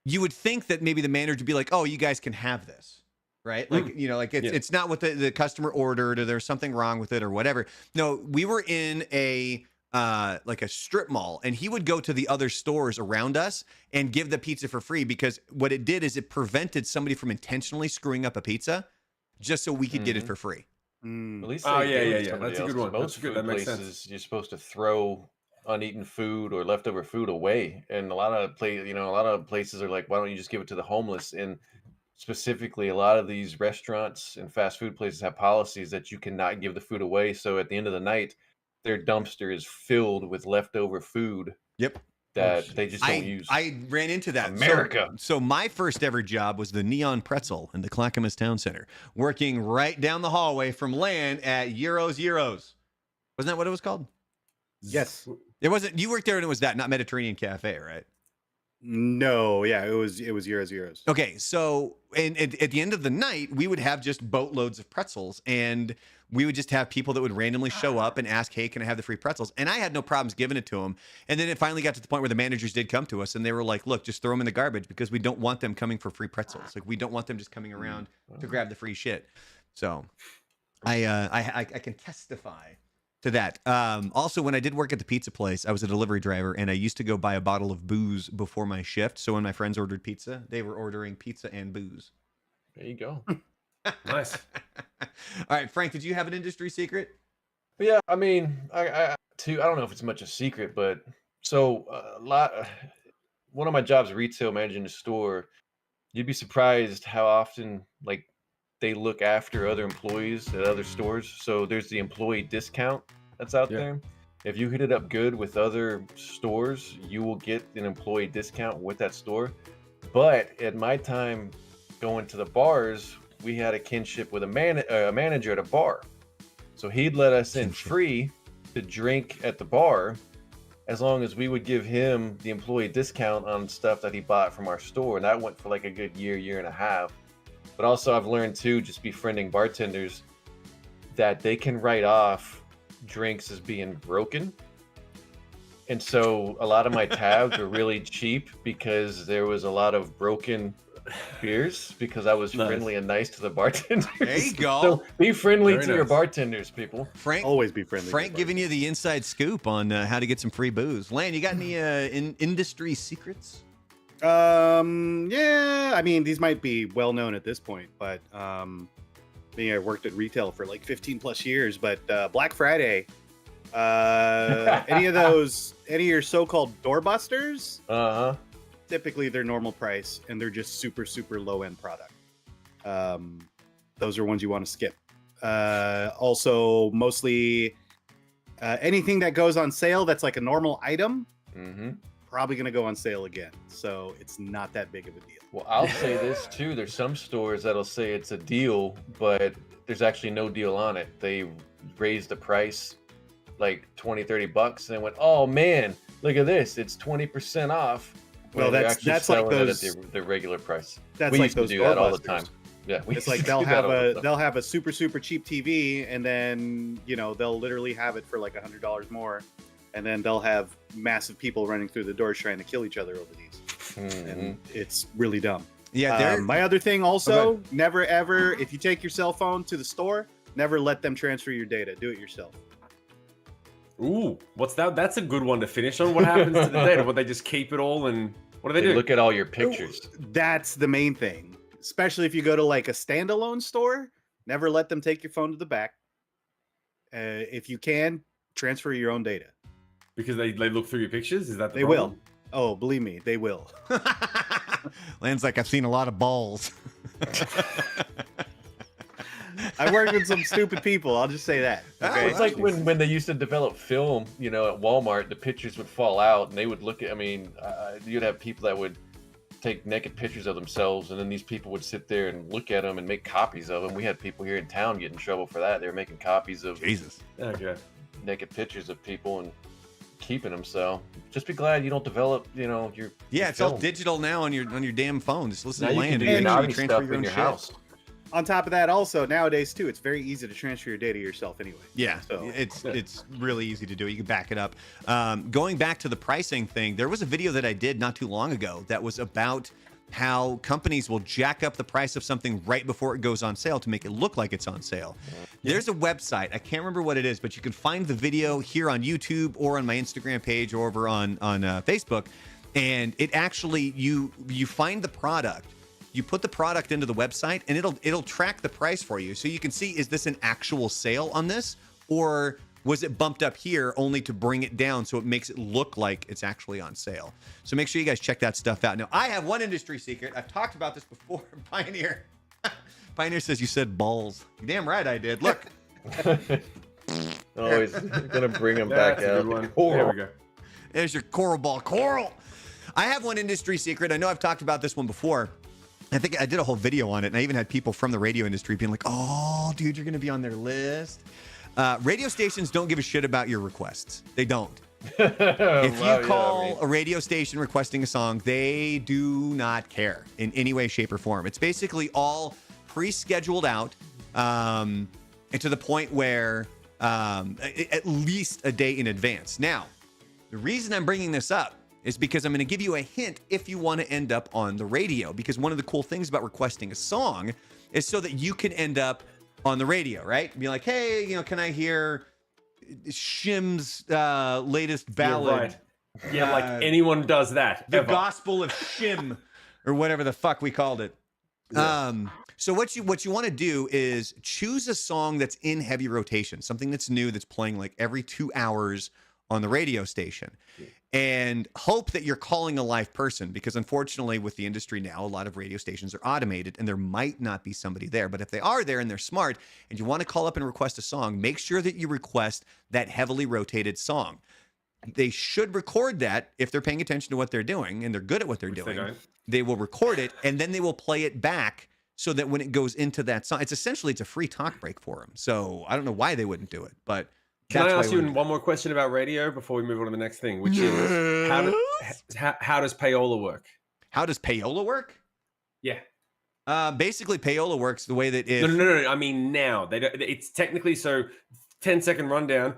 A: you would think that maybe the manager would be like, "Oh, you guys can have this." Right? Like, like it's not what the customer ordered or there's something wrong with it or whatever. No, we were in a like a strip mall, and he would go to the other stores around us and give the pizza for free, because what it did is it prevented somebody from intentionally screwing up a pizza just so we could get it for free.
C: At least
B: Oh,
C: they
B: yeah,
C: do
B: yeah,
C: it to
B: yeah.
C: somebody
B: That's a good
C: else, 'cause
B: one. That's
C: Most
B: good.
C: food
B: That makes
C: places,
B: sense.
C: you're supposed to throw uneaten food or leftover food away, and a lot of places are like, why don't you just give it to the homeless? And specifically, a lot of these restaurants and fast food places have policies that you cannot give the food away. So at the end of the night, their dumpster is filled with leftover food
A: Yep.
C: that they just don't
A: I
C: use.
A: I ran into that.
C: America.
A: So my first ever job was the Neon Pretzel in the Clackamas Town Center, working right down the hallway from Land at Euros. Wasn't that what it was called?
D: Yes.
A: It wasn't. You worked there and it was that, not Mediterranean Cafe, right?
D: No, yeah, it was Euros.
A: Okay, so and at the end of the night, we would have just boatloads of pretzels, and we would just have people that would randomly show up and ask, "Hey, can I have the free pretzels?" And I had no problems giving it to them. And then it finally got to the point where the managers did come to us, and they were like, "Look, just throw them in the garbage because we don't want them coming for free pretzels. Like we don't want them just coming around to grab the free shit." So, I can testify to that. Also, when I did work at the pizza place, I was a delivery driver, and I used to go buy a bottle of booze before my shift. So when my friends ordered pizza, they were ordering pizza and booze.
C: There you go.
B: Nice.
A: All right, Frank, did you have an industry secret?
C: But yeah, I mean, I don't know if it's much a secret, but so one of my jobs, retail, managing a store. You'd be surprised how often like they look after other employees at other stores. So there's the employee discount that's out there. If you hit it up good with other stores, you will get an employee discount with that store. But at my time going to the bars, we had a kinship with a manager at a bar. So he'd let us in free to drink at the bar as long as we would give him the employee discount on stuff that he bought from our store. And that went for like a good year and a half. But also I've learned too, just befriending bartenders, that they can write off drinks as being broken. And so a lot of my tabs were really cheap because there was a lot of broken beers because I was friendly and nice to the bartenders.
A: There you go.
C: So be friendly
B: Very
C: to your
B: nice.
C: bartenders, people.
A: Frank,
D: Always be friendly.
A: Frank giving you the inside scoop on how to get some free booze. Lan, you got any industry secrets?
D: Yeah, I mean, these might be well known at this point, but being I worked at retail for like 15 plus years, but Black Friday, any of your so-called doorbusters, typically they're normal price and they're just super low end product. Those are ones you want to skip. Also, mostly anything that goes on sale that's like a normal item, probably going to go on sale again. So it's not that big of a deal.
C: Well, I'll say this too. There's some stores that'll say it's a deal, but there's actually no deal on it. They raised the price like 20, 30 bucks and went, oh man, look at this. It's 20% off.
D: Well,
C: They're
D: that's
C: actually
D: like
C: selling it
D: those.
C: at the regular price.
D: That's
C: We
D: like
C: used to
D: those
C: do that all the
D: doorbusters.
C: time. Yeah, we
D: It's
C: used
D: like
C: to
D: they'll
C: do that all the
D: have
C: time.
D: they'll have a super cheap TV, and then they'll literally have it for like $100 more, and then they'll have massive people running through the doors trying to kill each other over these, and it's really dumb.
A: Yeah,
D: My other thing also, never ever, if you take your cell phone to the store, never let them transfer your data. Do it yourself.
B: Ooh, what's that? That's a good one to finish on. What happens to the data? Would they just keep it all and what do they do?
C: Look at all your pictures.
D: That's the main thing, especially if you go to like a standalone store. Never let them take your phone to the back. If you can, transfer your own data.
B: Because they look through your pictures? Is that the
D: They
B: problem?
D: will. Oh, believe me, they will.
A: Lan's like, I've seen a lot of balls.
D: I worked with some stupid people. I'll just say that. Okay.
C: It's like when they used to develop film, at Walmart, the pictures would fall out and they would look at, you'd have people that would take naked pictures of themselves and then these people would sit there and look at them and make copies of them. We had people here in town get in trouble for that. They were making copies of
A: Jesus.
B: Okay.
C: naked pictures of people and keeping them. So just be glad you don't develop, your
A: It's all
C: film.
A: digital now on your damn phone. Just listen
C: Now
A: to
C: you
A: Lan
C: can
A: and
C: do
A: you
C: your
A: can
C: naughty
A: transfer
C: stuff
A: your
C: in
A: own
C: your
A: shit.
C: house.
D: On top of that, also nowadays too, it's very easy to transfer your data yourself anyway.
A: Yeah,
D: So-
A: it's really easy to do. You can back it up. Going back to the pricing thing, there was a video that I did not too long ago that was about how companies will jack up the price of something right before it goes on sale to make it look like it's on sale. There's a website, I can't remember what it is, but you can find the video here on YouTube or on my Instagram page or over on Facebook. And it actually, you find the product, you put the product into the website, and it'll track the price for you. So you can see, is this an actual sale on this? Or was it bumped up here only to bring it down so it makes it look like it's actually on sale? So make sure you guys check that stuff out. Now, I have one industry secret. I've talked about this before. Pioneer. Pioneer says you said balls. You're damn right I did. Look.
C: Always gonna bring him back
B: That's a
C: out.
B: good one.
C: Coral.
B: There we go.
A: There's your coral ball. Coral. I have one industry secret. I know I've talked about this one before. I think I did a whole video on it, and I even had people from the radio industry being like, oh, dude, you're going to be on their list. Radio stations don't give a shit about your requests. They don't. If you call a radio station requesting a song, they do not care in any way, shape, or form. It's basically all pre-scheduled out, and to the point where at least a day in advance. Now, the reason I'm bringing this up is because I'm going to give you a hint if you want to end up on the radio. Because one of the cool things about requesting a song is so that you can end up on the radio, right? Be like, hey, can I hear Shim's latest ballad?
B: You're right. Yeah, like anyone does that.
A: The
B: ever.
A: Gospel of Shim, or whatever the fuck we called it.
B: Yeah.
A: So what you want to do is choose a song that's in heavy rotation, something that's new, that's playing like every 2 hours on the radio station, and hope that you're calling a live person, because unfortunately with the industry now, a lot of radio stations are automated and there might not be somebody there. But if they are there and they're smart and you want to call up and request a song, make sure that you request that heavily rotated song. They should record that if they're paying attention to what they're doing and they're good at what they're doing. They will record it and then they will play it back so that when it goes into that song, it's a free talk break for them. So I don't know why they wouldn't do it, but
B: Can
A: that's
B: I
A: why
B: ask
A: we
B: you
A: wouldn't.
B: one more question about radio before we move on to the next thing, which is how does payola work?
A: How does payola work?
B: Yeah.
A: Basically, payola works the way that if
B: No. I mean now they don't. It's technically so. 10-second rundown.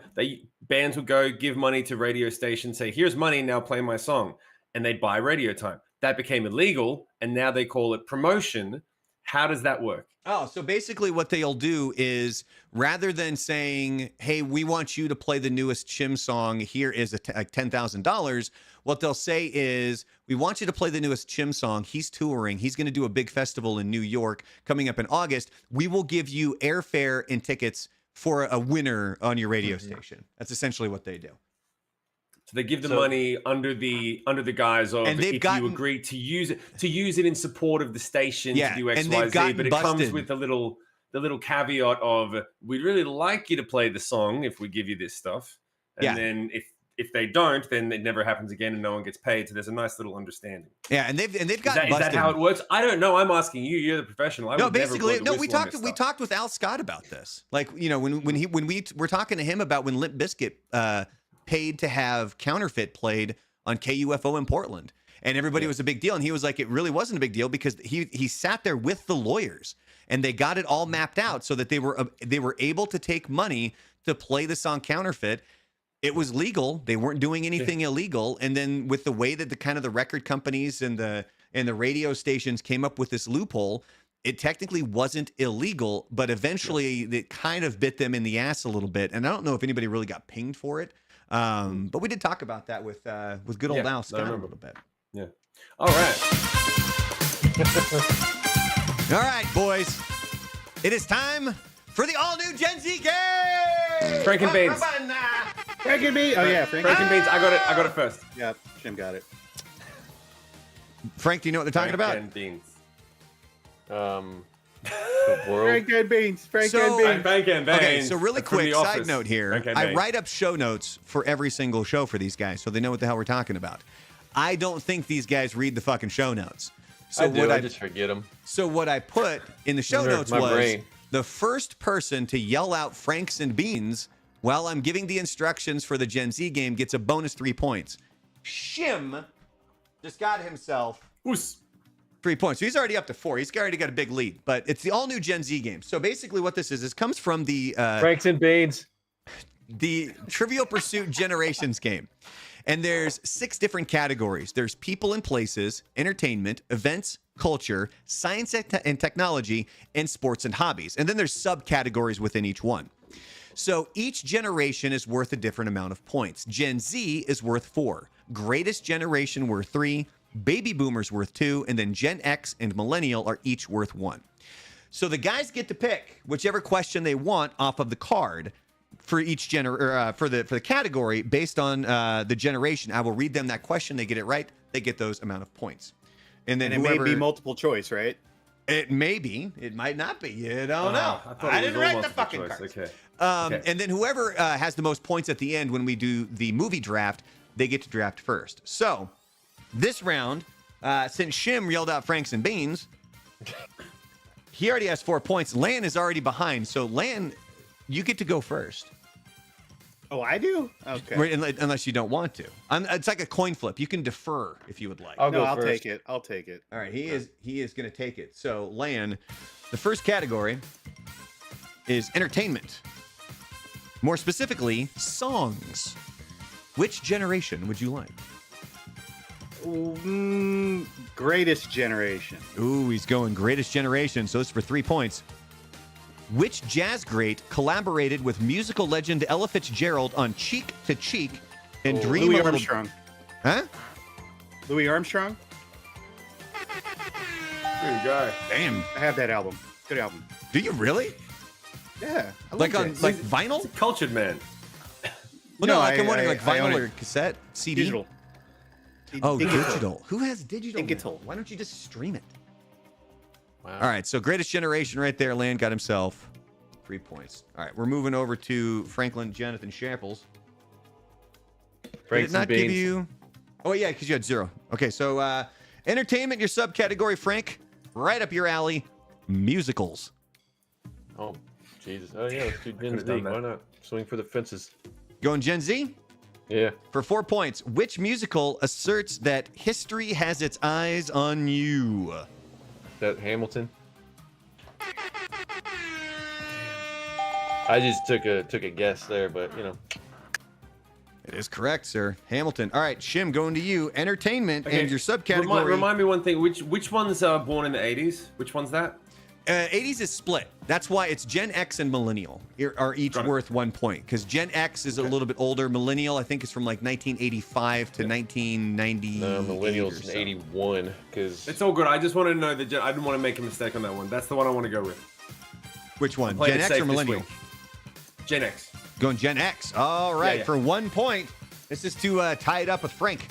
B: Bands would go give money to radio stations, say, "Here's money, now play my song," and they'd buy radio time. That became illegal, and now they call it promotion. How does that work?
A: Oh, so basically what they'll do is rather than saying, hey, we want you to play the newest Chim song, here is like $10,000, what they'll say is, we want you to play the newest Chim song. He's touring. He's going to do a big festival in New York coming up in August. We will give you airfare and tickets for a winner on your radio station. That's essentially what they do.
B: So they give the money under the guise of,
A: And they've
B: if
A: gotten-
B: you agree to use it in support of the station
A: Yeah,
B: to do X,
A: and
B: Y,
A: they've
B: Z,
A: gotten
B: but it
A: busted.
B: comes with the little caveat of, we'd really like you to play the song if we give you this stuff. And
A: Yeah.
B: then if they don't, then it never happens again and no one gets paid. So there's a nice little understanding.
A: Yeah, and they've
B: Is
A: gotten
B: that
A: busted.
B: how it works? I don't know. I'm asking you. You're the professional. I
A: No,
B: would never
A: basically,
B: blow the
A: we
B: whistle on
A: talked.
B: this
A: We
B: stuff.
A: talked with Al Scott about this. Like, when we were talking to him about when Limp Bizkit paid to have Counterfeit played on KUFO in Portland, and everybody was a big deal, and he was like, it really wasn't a big deal because he sat there with the lawyers and they got it all mapped out so that they were able to take money to play the song Counterfeit. It was legal. They weren't doing anything illegal. And then with the way that the record companies and the radio stations came up with this loophole, it technically wasn't illegal, but eventually it kind of bit them in the ass a little bit. And I don't know if anybody really got pinged for it. But we did talk about that with good old Al Scott a little bit.
B: Yeah. All right.
A: All right, boys. It is time for the all-new Gen Z game.
B: Frank and Beans.
D: Frank and me. Oh yeah, Frank.
B: Frank and Beans. I got it first.
D: Yeah, Jim got it.
A: Frank, do you know what they're talking
B: Frank
A: about?
B: and Beans.
C: The world.
D: Frank and beans. Frank
A: So-
D: and beans.
B: Frank and Beans.
A: Okay, so really
B: From The
A: quick side
B: Office.
A: note here.
B: Frank and
A: I
B: Beans.
A: write up show notes for every single show for these guys so they know what the hell we're talking about. I don't think these guys read the fucking show notes. So
C: I just forget them.
A: So what I put in the show
C: Nerd,
A: notes
C: my
A: was
C: brain.
A: the first person to yell out Franks and Beans while I'm giving the instructions for the Gen Z game gets a bonus 3 points. Shim just got himself
B: Oos.
A: 3 points. So he's already up to 4. He's already got a big lead, but it's the all new Gen Z game. So basically what this is comes from the,
C: Franks and Beans.
A: the Trivial Pursuit Generations game. And there's 6 different categories. There's people and places, entertainment, events, culture, science and technology, and sports and hobbies. And then there's subcategories within each one. So each generation is worth a different amount of points. Gen Z is worth 4. Greatest generation worth 3. Baby boomers worth 2. And then Gen X and millennial are each worth 1. So the guys get to pick whichever question they want off of the card for each for the category based on the generation. I will read them that question. They get it right. They get those amount of points. And then
D: it may be multiple choice, right?
A: It may be. It might not be. You don't know.
B: I
A: didn't write the fucking cards.
B: Okay.
A: And then whoever has the most points at the end when we do the movie draft, they get to draft first. So this round, since Shim yelled out Franks and Beans, he already has 4 points. Lan is already behind. So Lan, you get to go first.
D: Oh, I do? Okay.
A: Right, unless you don't want to. It's like a coin flip. You can defer if you would like.
C: I'll go
D: I'll
C: first.
D: take it. I'll take it.
A: All right, he is going to take it. So, Lan, the first category is entertainment. More specifically, songs. Which generation would you like?
D: Greatest generation.
A: Ooh, he's going greatest generation. So, this is for 3 points. Which jazz great collaborated with musical legend Ella Fitzgerald on Cheek to Cheek and Dream
D: Louis
A: a Little...
D: Armstrong.
A: Huh?
D: Louis Armstrong?
B: There you go.
A: Damn.
D: I have that album. Good album.
A: Do you really?
D: Yeah. I
A: Like
D: love
A: on
D: jazz.
A: like vinyl?
B: It's a cultured man.
A: Well,
D: No,
A: no, like I'm
D: I-
A: wondering, like
D: I own
A: vinyl
D: it.
A: or cassette, CD.
D: Digital.
A: Oh,
D: Digital.
A: digital. Who has digital? now?
D: Digital.
A: Why don't you just stream it?
C: Wow.
A: All right, so greatest generation right there. Land got himself 3 points. All right, we're moving over to Franklin Jonathan Shapples. Did it
C: Franks
A: not
C: and
A: give
C: Beans.
A: you? Oh yeah, because you had 0. Okay, so entertainment, your subcategory, Frank, right up your alley. Musicals.
C: Oh, Jesus. Oh, yeah. Let's do Gen
B: could've
C: Z.
B: done that.
C: Why not? Swing for the fences.
A: Going Gen Z
C: Yeah.
A: for 4 points. Which musical asserts that history has its eyes on you?
C: That Hamilton. I just took a guess there, but you know.
A: It is correct, sir. Hamilton. All right, Shim, going to you. Entertainment and your subcategory.
B: Remind me one thing. Which ones are born in the 80s? Which one's that?
A: 80s is split. That's why it's Gen X and Millennial are each
B: Got it.
A: worth 1 point. Because Gen X is a little bit older. Millennial, I think, is from like 1985 to 1990.
C: No, millennials in 81 because
B: It's all good. I just wanted to know that I didn't want to make a mistake on that one. That's the one I want to go with.
A: Which one?
B: Playing
A: Gen
B: it
A: X
B: safe
A: or
B: this
A: Millennial?
B: week. Gen X.
A: Going Gen X. All right,
B: yeah.
A: for 1 point. This is to tie it up with Frank.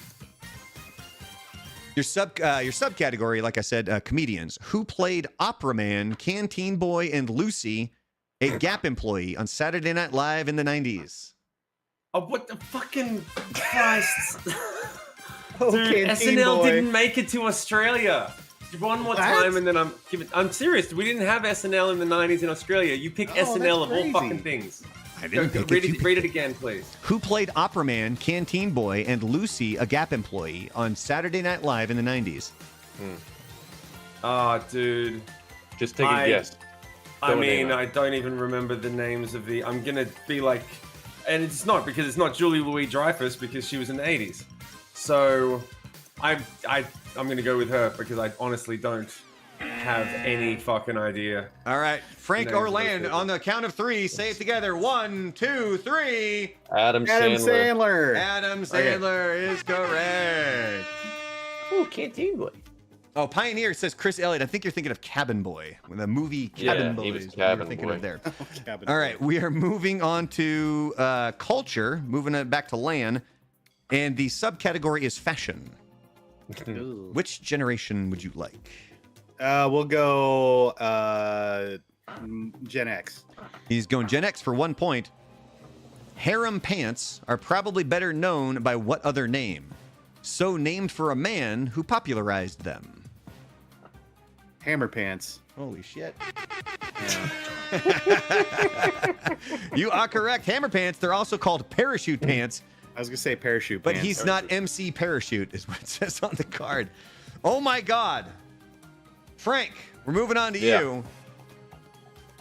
A: Your subcategory, like I said, comedians. Who played Opera Man, Canteen Boy, and Lucy, a Gap employee on Saturday Night Live in the 90s?
B: Oh, what the fucking Christ!
D: Oh,
B: Dude,
D: Canteen
B: SNL
D: Boy.
B: didn't make it to Australia. One more
D: What?
B: time, and then I'm serious. We didn't have SNL in the 90s in Australia. You pick
D: Oh,
B: SNL
D: that's
B: of all
D: crazy.
B: fucking things.
A: I
B: Go,
A: didn't pick
B: read,
A: it.
B: it, read it again, please.
A: Who played Opera Man, Canteen Boy, and Lucy, a Gap employee, on Saturday Night Live in the 90s?
B: Oh, dude.
C: just take a guess.
B: I
C: Throw a name
B: mean,
C: out.
B: I don't even remember the names of the. I'm gonna be like, and it's not because it's not Julie Louis Dreyfus because she was in the 80s. So, I'm gonna go with her because I honestly don't have any fucking idea.
A: All right, Frank
B: Names of those
A: Orland,
B: people.
A: on the count of 3, say it together. 1, 2, 3.
C: Adam
D: Adam
C: Sandler.
D: Sandler.
A: Adam Sandler is correct.
C: Ooh, Canteen Boy.
A: Oh, Pioneer says Chris Elliott. I think you're thinking of Cabin Boy, the movie
C: Yeah,
A: Cabin Boy.
C: he was
A: is what you're
C: Cabin
A: thinking
C: Boy.
A: of there.
D: Cabin
A: All
D: Boy.
A: right, we are moving on to culture, moving it back to LAN, and the subcategory is fashion.
D: Ooh.
A: Which generation would you like?
D: We'll go Gen X.
A: He's going Gen X for 1 point. Harem pants are probably better known by what other name? So named for a man who popularized them.
D: Hammer Pants.
A: Holy shit.
D: Yeah.
A: You are correct. Hammer pants. They're also called parachute pants,
D: I was gonna say parachute
A: but
D: pants.
A: he's not MC Parachute, is what it says on the card. Oh my God. Frank, we're moving on to
C: Yeah.
A: you.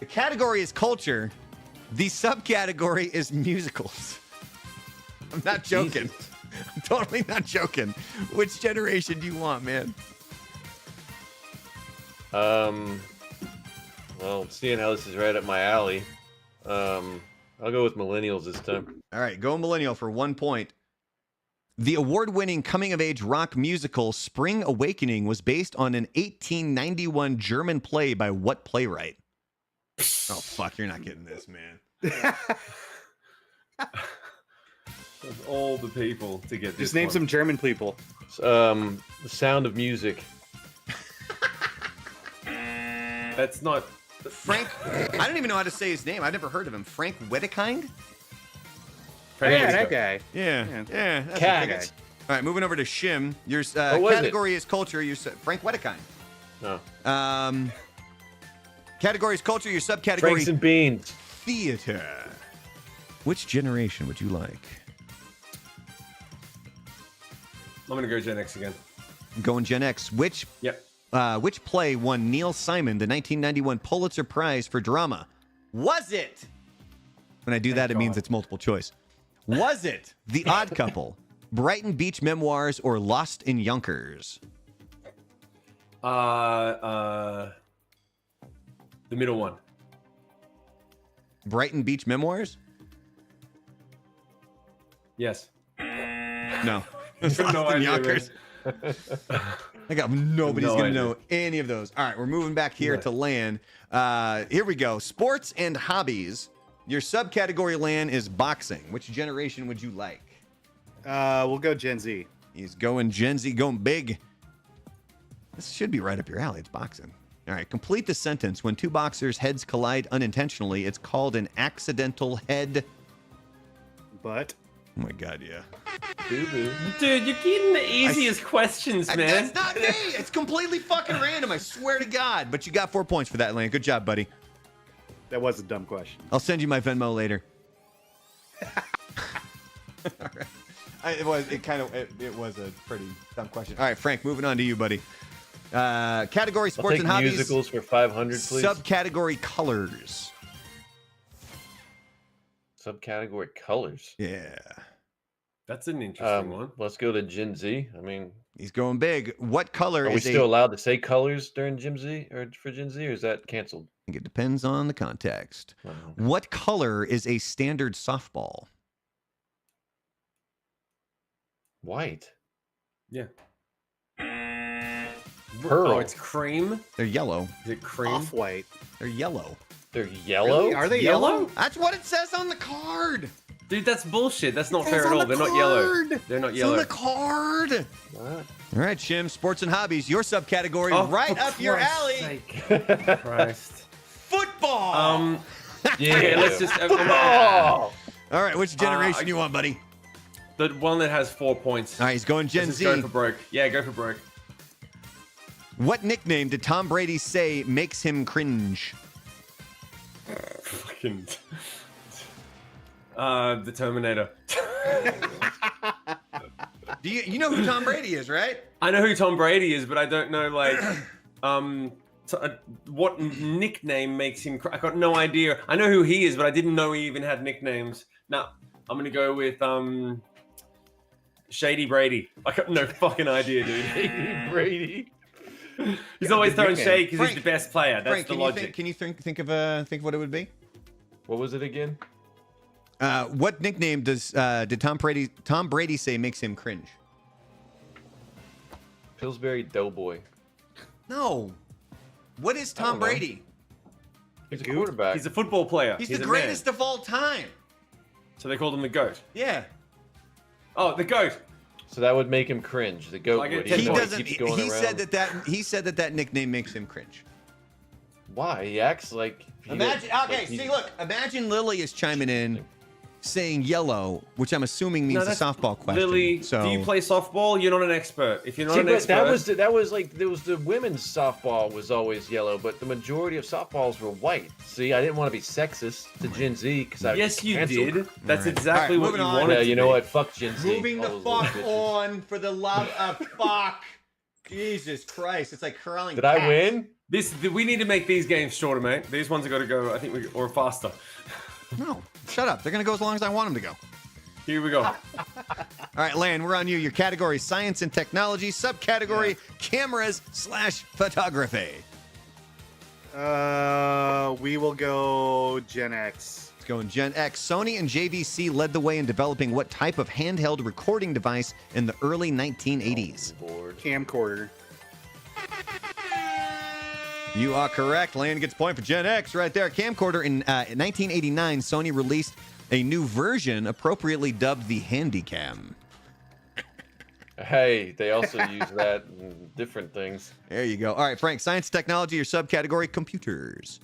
A: The category is culture. The subcategory is musicals. I'm not joking.
C: Jesus.
A: I'm totally not joking. Which generation do you want, man?
C: Well, seeing how this is right up my alley, I'll go with millennials this time.
A: All right, go millennial for 1 point. The award-winning coming-of-age rock musical Spring Awakening was based on an 1891 German play by what playwright? Oh, fuck, you're not getting this, man.
B: Of all the people to get this
D: Just name
B: one.
D: some German people.
C: The Sound of Music.
B: That's not.
A: Frank, I don't even know how to say his name. I've never heard of him. Frank Wedekind?
D: Yeah, that guy.
A: Yeah.
D: Yeah.
A: Yeah. That's
C: Cat.
A: okay. All right, moving over to Shim. Your
C: What was it?
A: category is culture. Your Frank Wedekind.
C: No.
A: Category is culture. Your subcategory
C: Franks and Beans.
A: theater. Which generation would you like?
B: I'm gonna go Gen X again.
A: Going Gen X. Which
B: Yep.
A: play won Neil Simon the 1991 Pulitzer Prize for drama? Was it? When I do that, it means
B: God.
A: it's multiple choice. Was it The Odd Couple, Brighton Beach Memoirs, or Lost in Yonkers?
B: The middle one.
A: Brighton Beach Memoirs?
B: Yes.
A: No. It's
B: No
A: Lost in
B: idea,
A: Yonkers. I got nobody's
B: No
A: gonna
B: idea.
A: know any of those. All right, we're moving back here
B: Yeah.
A: to land. Here we go. Sports and hobbies. Your subcategory land is boxing. Which generation would you like?
D: We'll go Gen Z.
A: He's going Gen Z, going big. This should be right up your alley. It's boxing. All right, complete the sentence. When two boxers' heads collide unintentionally, it's called an accidental head.
D: But
A: Oh my God, yeah.
C: Boo-boo.
B: Dude, you're getting the easiest questions, man.
A: That's not me. It's completely fucking random. I swear to God. But you got 4 points for that, Lane. Good job, buddy.
D: that was a dumb question.
A: I'll send you my Venmo later. All right. It was a pretty dumb question. All right, Frank, moving on to you, buddy. Category
C: I'll
A: sports
C: take
A: and hobbies.
C: musicals for 500, please.
A: Subcategory colors.
C: Subcategory colors.
A: Yeah.
B: That's an interesting one.
C: Let's go to Gen Z. I mean,
A: He's going big. What color
C: are we
A: is
C: still
A: a...
C: allowed to say colors during Gen Z or for Gen Z, or is that canceled?
A: I think it depends on the context.
C: I don't know.
A: What color is a standard softball?
C: White.
B: Yeah.
C: Pearl.
B: Oh, it's cream.
A: They're yellow.
B: Is it cream?
D: Off white.
A: They're yellow.
C: They're yellow.
D: Really? Are they
B: Yellow?
D: yellow?
A: That's what it says on the card.
B: Dude, that's bullshit. That's not
A: It's
B: fair at
A: on
B: all.
A: the
B: They're not yellow.
A: card.
B: They're not
A: It's on
B: yellow.
A: the card.
C: What?
A: All right, Shim, sports and hobbies. Your subcategory
B: Oh,
A: right
B: for
A: up your
B: Christ's
A: alley.
B: sake. Christ.
A: Football.
B: Okay, let's just.
C: Oh!
A: All right, which generation you want, buddy?
B: The one that has 4 points.
A: All right, he's going Gen
B: Let's
A: Z.
B: just go for broke. Yeah, go for broke.
A: What nickname did Tom Brady say makes him cringe?
B: Fucking. The Terminator.
A: Do you know who Tom Brady is, right?
B: I know who Tom Brady is, but I don't know what nickname makes him. I got no idea. I know who he is, but I didn't know he even had nicknames. Now I'm gonna go with Shady Brady. I got no fucking idea, dude.
C: Brady.
B: He's always throwing
D: nickname.
B: shade because he's
A: Frank,
B: the best player. That's
A: Frank,
B: the
A: can
B: logic.
A: you think of what it would be?
C: What was it again?
A: What nickname did Tom Brady say makes him cringe?
C: Pillsbury Doughboy.
A: No. What is
C: I
A: Tom
C: don't know.
A: Brady?
C: He's a quarterback.
B: He's a football player.
A: He's
B: a
A: the
B: man.
A: greatest of all time.
B: So they called him the GOAT.
A: Yeah.
B: Oh, the GOAT.
C: So that would make him cringe. The goat
B: I get
C: would.
B: 10
A: He
B: points.
A: doesn't.
C: Keeps going
A: He
C: around.
A: said that nickname makes him cringe.
C: Why? He acts like.
A: Imagine. Okay. See, look. Imagine Lily is chiming in, saying yellow, which I'm assuming means a
B: that's-
A: softball question.
B: Lily,
A: so
B: do you play softball? You're not an expert. If you're not
C: See,
B: an
C: but
B: expert,
C: that was like there was the women's softball was always yellow, but the majority of softballs were white. See, I didn't want to be sexist to Gen Z because I
B: yes, you
C: canceled.
B: did. That's
A: Alright.
B: exactly
A: Alright,
B: what
A: moving
B: you
A: on.
B: wanted.
C: Yeah,
B: to
C: you know
B: be.
C: what? Fuck Gen Z.
A: moving the
C: all those little
A: fuck
C: bitches.
A: on for the love of fuck. Jesus Christ! It's like curling.
C: Did I
A: cats.
C: win?
B: We need to make these games shorter, mate. These ones have got to go. I think or faster.
A: No, shut up. They're going to go as long as I want them to go.
B: Here we go.
A: All right, Lan, we're on you. Your category, science and technology. Subcategory, cameras/photography.
D: We will go Gen X.
A: Let's go in Gen X. Sony and JVC led the way in developing what type of handheld recording device in the early 1980s?
C: Board.
D: Camcorder.
A: You are correct. Lan gets a point for Gen X right there. Camcorder. In 1989, Sony released a new version appropriately dubbed the Handycam.
C: Hey, they also use that in different things.
A: There you go. All right, Frank, science technology, your subcategory, computers.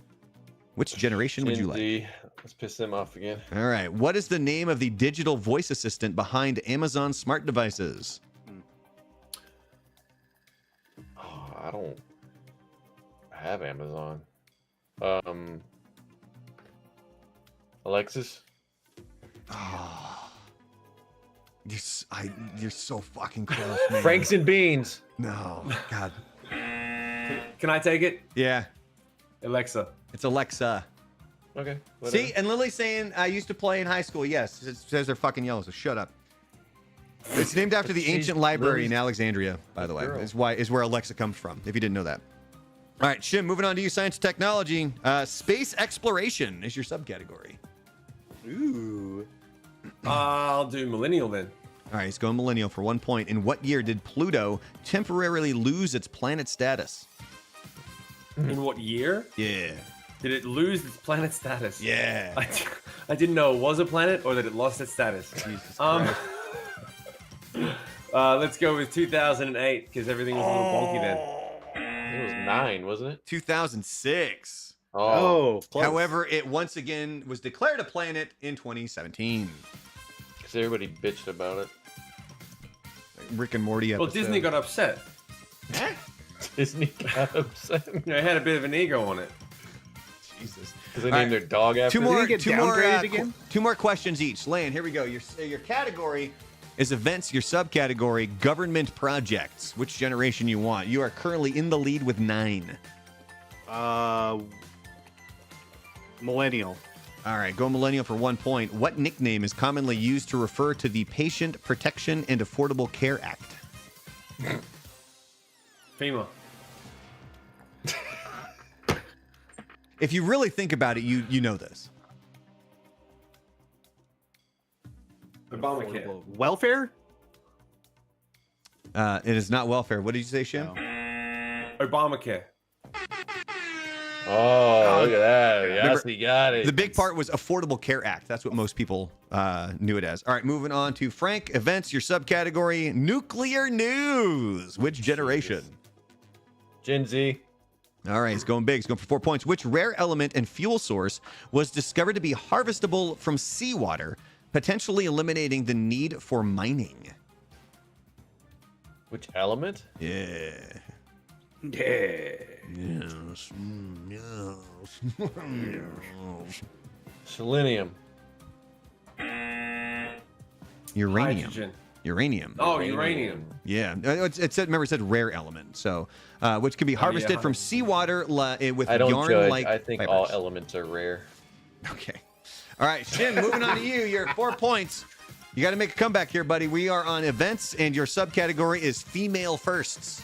A: Which generation would you like?
C: Gen Z. Let's piss them off again.
A: All right. What is the name of the digital voice assistant behind Amazon smart devices?
C: Oh, I don't have Amazon. Alexis?
A: Oh, you're so fucking close, man.
C: Franks and beans.
A: No, God.
B: Can I take it?
A: Yeah,
B: Alexa.
A: it's Alexa.
C: Okay. Whatever.
A: See, and Lily's saying I used to play in high school. Yes, it says they're fucking yellow, so shut up. It's named after the
C: She's
A: ancient library in
C: Lily's
A: Alexandria, by the way.
C: girl.
A: Is where Alexa comes from, if you didn't know that. All right, Shim, moving on to you, science and technology. Space exploration is your subcategory.
D: Ooh.
B: I'll do millennial then.
A: All right, he's going millennial for 1 point. In what year did Pluto temporarily lose its planet status?
B: In what year
A: Yeah.
B: did it lose its planet status?
A: Yeah.
B: I didn't know it was a planet or that it lost its status.
A: Jesus
B: Um,
A: Christ.
B: let's go with 2008 because everything was a little wonky then.
C: It was 9, wasn't it?
A: 2006.
D: Oh, close.
A: However, it once again was declared a planet in 2017.
C: Because everybody bitched about it.
A: Rick and Morty episode.
B: Well, Disney got upset.
C: Disney got upset.
B: You know, it had a bit of an ego on it.
A: Jesus.
C: Because they
A: All
C: named their dog after
A: Two
C: it.
A: more,
D: it get
A: two more,
D: downgraded again?
A: two more questions each. Lan, here we go. Your category is events. Your subcategory, government projects. Which generation you want? You are currently in the lead with 9.
D: Millennial.
A: All right, go millennial for 1 point. What nickname is commonly used to refer to the Patient Protection and Affordable Care Act?
B: FEMA.
A: If you really think about it, you know this.
B: Obamacare.
D: Welfare?
A: It is not welfare. What did you say, Shim?
D: No.
B: Obamacare.
C: Oh, look at that. Yes,
A: Remember,
C: he got it.
A: The big part was Affordable Care Act. That's what most people knew it as. All right, moving on to Frank, events, your subcategory, nuclear news. Which generation?
C: Gen Z.
A: All right, he's going big. He's going for 4 points. Which rare element and fuel source was discovered to be harvestable from seawater, potentially eliminating the need for mining?
C: Which element?
A: Yeah.
D: Yeah.
A: Yes. Yes.
C: Selenium.
A: Uranium.
B: Hydrogen.
A: Uranium.
B: Oh, uranium.
A: Yeah. It said, remember, it said rare element. So, which can be
B: Oh,
A: harvested
B: yeah.
A: from seawater with
C: I don't judge.
A: yarn-like
C: I think
A: fibers.
C: all elements are rare.
A: Okay. All right, Shin, moving on to you. You're at 4 points. You got to make a comeback here, buddy. We are on events, and your subcategory is female firsts.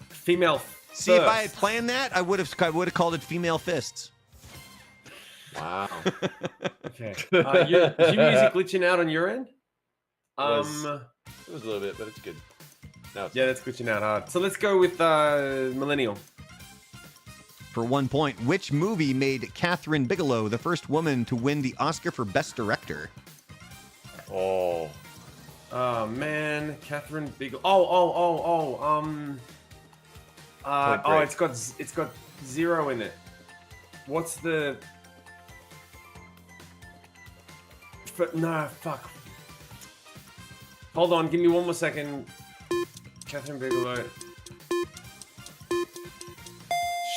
B: Female.
A: See, if I had
B: first.
A: planned that, I would have called it female fists.
C: Wow.
B: Okay. Is your music glitching out on your end?
C: was. It was a little bit, but it's good. Now it's
B: Yeah, that's glitching out hard. So let's go with millennial.
A: For 1 point, which movie made Catherine Bigelow the first woman to win the Oscar for Best Director?
C: Oh.
B: Oh man, Catherine Bigelow.
C: Break.
B: It's got 0 in it. What's the? No, fuck. Hold on, give me 1 more second. Catherine Bigelow.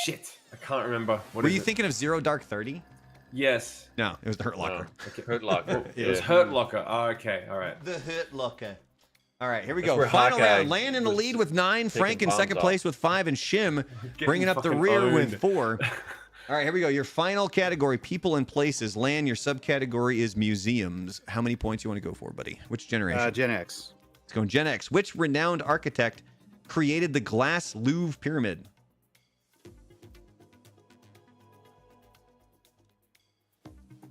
B: Shit, I can't remember. What
A: Were
B: is
A: you
B: it?
A: thinking of Zero Dark 30?
B: Yes.
A: No, it was The Hurt
C: No.
A: Locker.
B: Okay.
C: Hurt Locker.
B: It was Hurt Locker. Oh, okay, all right.
A: The Hurt Locker. All right, here we
C: That's
A: go.
C: where
A: Final
C: Hawkeye
A: round. Lan in the
C: was
A: lead with 9. Frank in
C: taking
A: second
C: bombs
A: place with 5. And Shim
B: Getting
A: bringing up the
B: fucking
A: rear
B: owned.
A: with 4. All right, here we go. Your final category, people and places. Lan, your subcategory is museums. How many points you want to go for, buddy? Which generation?
D: Gen X.
A: Let's go Gen X. Which renowned architect created the glass Louvre pyramid?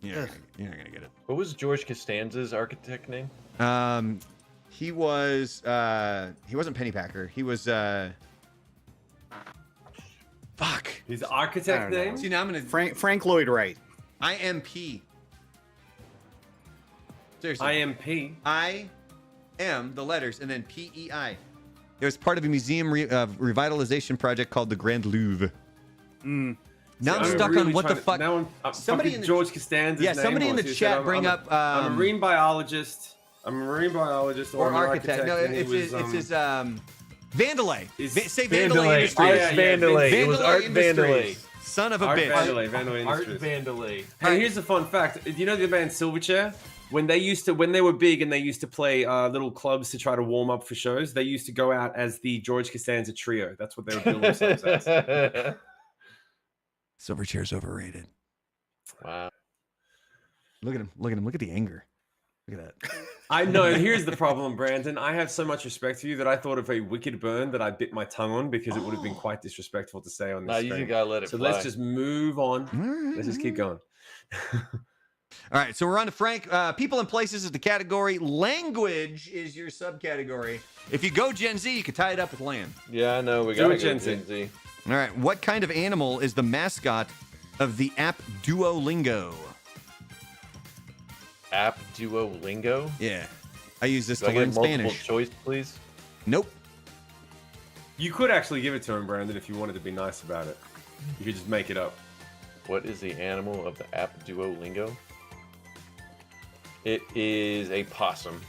A: You're not gonna get it.
C: What was George Costanza's architect name?
A: He wasn't Pennypacker. He was fuck.
B: His
D: I
B: architect
D: don't know.
B: name?
A: See, now I'm gonna
D: Frank Lloyd Wright.
A: IMP. Seriously.
B: IMP.
A: I am the letters and then PEI. It was part of a museum revitalization project called the Grand Louvre. Now I'm stuck on what the fuck.
B: Now I'm
A: Somebody
B: fucking
A: in the-
B: George Costanza's
A: Yeah,
B: name
A: somebody in
B: was.
A: the
B: He
A: chat
B: said,
A: bring up,
B: I'm a marine biologist. I'm a marine biologist
A: Or
B: an
A: architect. No,
B: and he
A: it's
B: was,
A: his Vandalay.
B: Is-
A: Say
C: Vandalay.
A: Vandalay Industries.
C: Art
B: yeah,
C: Vandalay. It was
A: Vandalay
C: Art
A: Industries.
C: Vandalay.
A: Son of a
B: Art
A: bitch.
B: Vandalay, Vandalay
C: Art
B: Industries.
C: Vandalay.
B: Hey, here's a fun fact. Do you know the band Silverchair? When they were big and they used to play little clubs to try to warm up for shows, they used to go out as the George Costanza Trio. That's what they would bill themselves as.
A: Silverchair's overrated.
C: Wow.
A: Look at him. Look at him. Look at the anger. Look at that.
B: I know. And here's the problem, Brandon. I have so much respect for you that I thought of a wicked burn that I bit my tongue on because it would have been quite disrespectful to say on this
C: Nah, you
B: stream.
C: just gotta let it
B: So
C: fly.
B: let's just move on.
A: All right.
B: Let's just keep going.
A: All right, so we're on to Frank. People and places is the category. Language is your subcategory. If you go Gen Z, you can tie it up with land.
C: Yeah, I know. We
B: Do
C: gotta
B: it,
C: go
B: Gen
C: Gen
B: Z.
C: Z.
A: All right, what kind of animal is the mascot of the app Duolingo?
C: App Duolingo.
A: Yeah, I use this
C: Do
A: to
C: I get
A: learn
C: multiple
A: Spanish.
C: choice, please?
A: Nope.
B: You could actually give it to him, Brandon, if you wanted to be nice about it. You could just make it up.
C: What is the animal of the app Duolingo? It is a possum.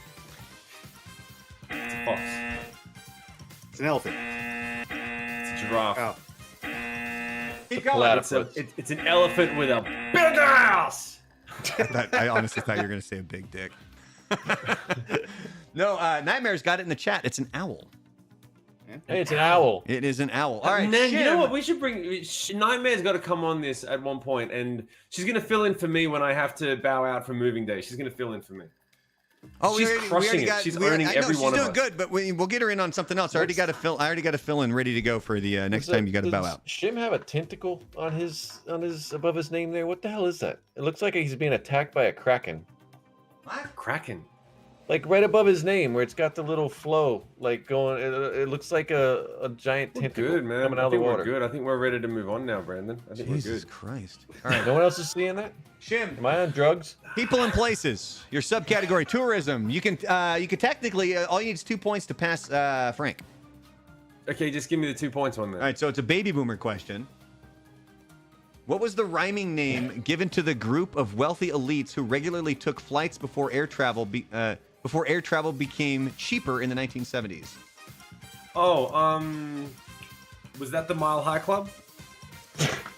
B: It's a fox.
D: It's an elephant.
B: It's a giraffe.
D: Oh.
A: Keep
C: Platypus.
B: It's an elephant with a big ass.
A: I honestly thought you were going to say a big dick. No, Nightmare's got it in the chat. It's an owl.
C: Hey, it's an owl.
A: It is an owl. All right,
B: And then, you know
A: Shim.
B: what? We should bring Nightmare's got to come on this at one point, and she's gonna fill in for me when I have to bow out for moving day. She's gonna fill in for me.
A: Oh,
B: She's crushing it. She's earning every
A: she's
B: one of
A: doing
B: us.
A: good, but we'll get her in on something else. I already got to fill in, ready to go for the next time you got to bow out.
C: Shim have a tentacle on his above his name there? What the hell is that? It looks like he's being attacked by a kraken.
B: What? Kraken.
C: Like right above his name, where it's got the little flow, like going. It looks like a giant
B: We're
C: tentacle
B: good, man.
C: coming
B: I
C: out of the
B: think we're
C: water.
B: good. I think we're ready to move on now, Brandon. I think
A: Jesus
B: we're good.
A: Christ! All right,
C: No one else is seeing that.
A: Shim.
C: Am I on drugs?
A: People and places. Your subcategory: tourism. You can technically all you need is 2 points to pass Frank.
B: Okay, just give me the 2 points on
A: All
B: that.
A: right, so it's a baby boomer question. What was the rhyming name given to the group of wealthy elites who regularly took flights before air travel became cheaper in the 1970s?
B: Oh, was that the Mile High Club?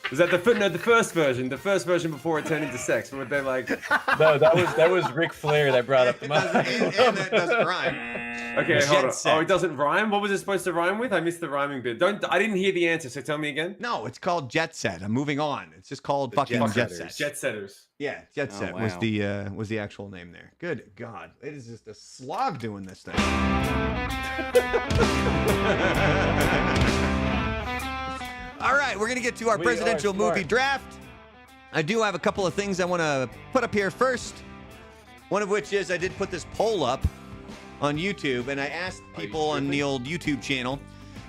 B: Was that the first version? The first version before it turned into sex? Were they like?
C: No, that was Ric Flair that brought up the
A: and that doesn't rhyme.
B: Okay,
A: Jet
B: hold on.
A: set.
B: Oh, it doesn't rhyme. What was it supposed to rhyme with? I missed the rhyming bit. I didn't hear the answer. So tell me again.
A: No, it's called Jet Set. I'm moving on. It's just called
D: The
A: fucking
D: Jet
A: Jet
D: Setters.
A: Set.
B: Jet Setters.
A: Yeah, Jet
D: Oh,
A: Set
D: wow.
A: was the actual name there. Good God, it is just a slog doing this thing. All right, we're gonna get to our
C: We
A: presidential
C: are
A: movie
C: smart.
A: draft. I do have a couple of things I want to put up here first. One of which is I did put this poll up on YouTube, and I asked people on the old YouTube channel,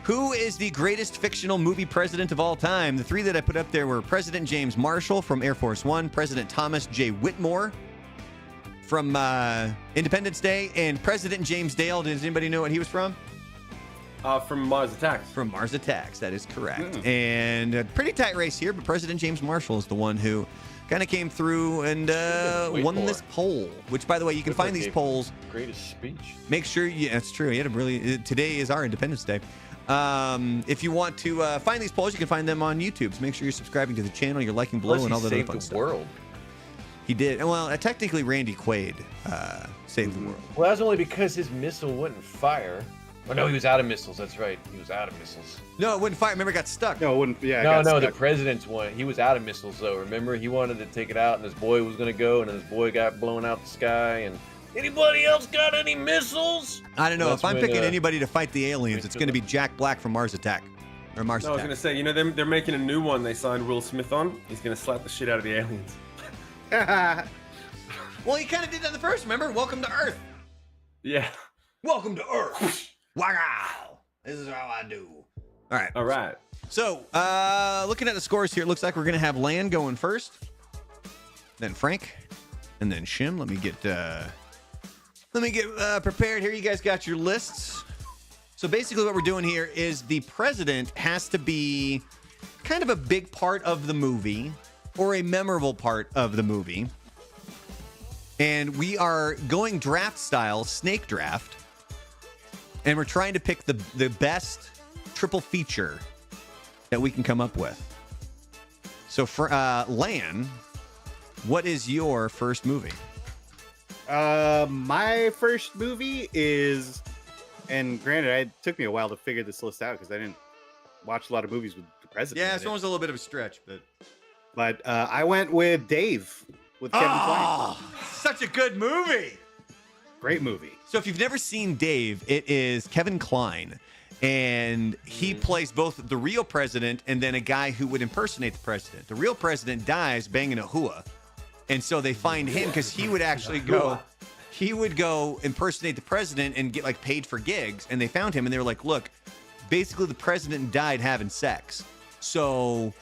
A: who is the greatest fictional movie president of all time? The three that I put up there were President James Marshall from Air Force One, President Thomas J. Whitmore from Independence Day, and President James Dale. Does anybody know what he was from?
B: From Mars Attacks.
A: From Mars Attacks, that is correct. And a pretty tight race here, but President James Marshall is the one who kind of came through and won
C: Whitmore.
A: this poll, which, by the way, you can
C: Whitmore
A: find these
C: gave
A: polls.
C: Greatest speech.
A: Make sure, yeah, that's true. He had a really, today is our Independence Day. If you want to find these polls, you can find them on YouTube. So make sure you're subscribing to the channel, you're liking below,
C: Plus,
A: and all
C: he
A: that other
C: saved
A: fun
C: the
A: stuff.
C: world.
A: He did. Well, technically, Randy Quaid saved the world.
C: Well, that's only because his missile wouldn't fire. Oh no, he was out of missiles. That's right. He was out of missiles.
A: No, it wouldn't fire. Remember, it got stuck.
D: No, it wouldn't. Yeah. it
C: No,
D: got
C: no, the
D: stuck.
C: president's one. He was out of missiles though. Remember, he wanted to take it out, and his boy was gonna go, and his boy got blown out the sky. And anybody else got any missiles?
A: I don't know.
C: That's
A: If I'm
C: when,
A: picking anybody to fight the aliens,
C: went
A: it's
C: to
A: going to
C: the-
A: be Jack Black from Mars Attack. Or Mars
B: No, I was
A: Attack.
B: gonna say, they're making a new one. They signed Will Smith on. He's gonna slap the shit out of the aliens.
A: Well, he kind of did that in the first. Remember? Welcome to Earth.
B: Yeah.
A: Welcome to Earth. Wow. This is how I do. All right.
B: All right.
A: So, looking at the scores here, it looks like we're going to have Lan going first, then Frank, and then Shim. Let me get prepared here. You guys got your lists. So basically what we're doing here is the president has to be kind of a big part of the movie or a memorable part of the movie. And we are going draft style, snake draft. And we're trying to pick the best triple feature that we can come up with. So for Lan, what is your first movie?
D: My first movie is, and granted, it took me a while to figure this list out because I didn't watch a lot of movies with the president.
A: Yeah,
D: in
A: this
D: it.
A: one was a little bit of a stretch, but
D: But I went with Dave with Kevin Kline.
A: oh, such a good movie.
D: Great movie.
A: So if you've never seen Dave, it is Kevin Kline, and he plays both the real president and then a guy who would impersonate the president. The real president dies banging a hua, and so they find him because he would actually go. He would go impersonate the president and get like paid for gigs, and they found him and they were like, look, basically the president died having sex, so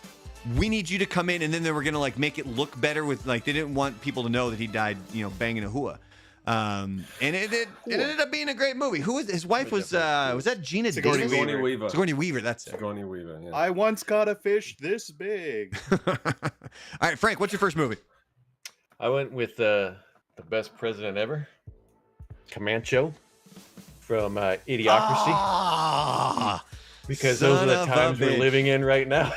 A: we need you to come in. And then they were gonna like make it look better with like, they didn't want people to know that he died, banging a hua. And it ended up being a great movie. Who was his wife? Was that Gina
D: Sigourney
A: Davis?
D: Weaver.
B: Sigourney Weaver.
A: Sigourney Weaver, that's it.
B: Sigourney Weaver. Yeah.
D: I once caught a fish this big.
A: All right, Frank, what's your first movie?
C: I went with the best president ever, Comancho, from Idiocracy,
A: Ah,
C: because those are
A: son
C: the
A: of a
C: times we're
A: bitch.
C: living in right now.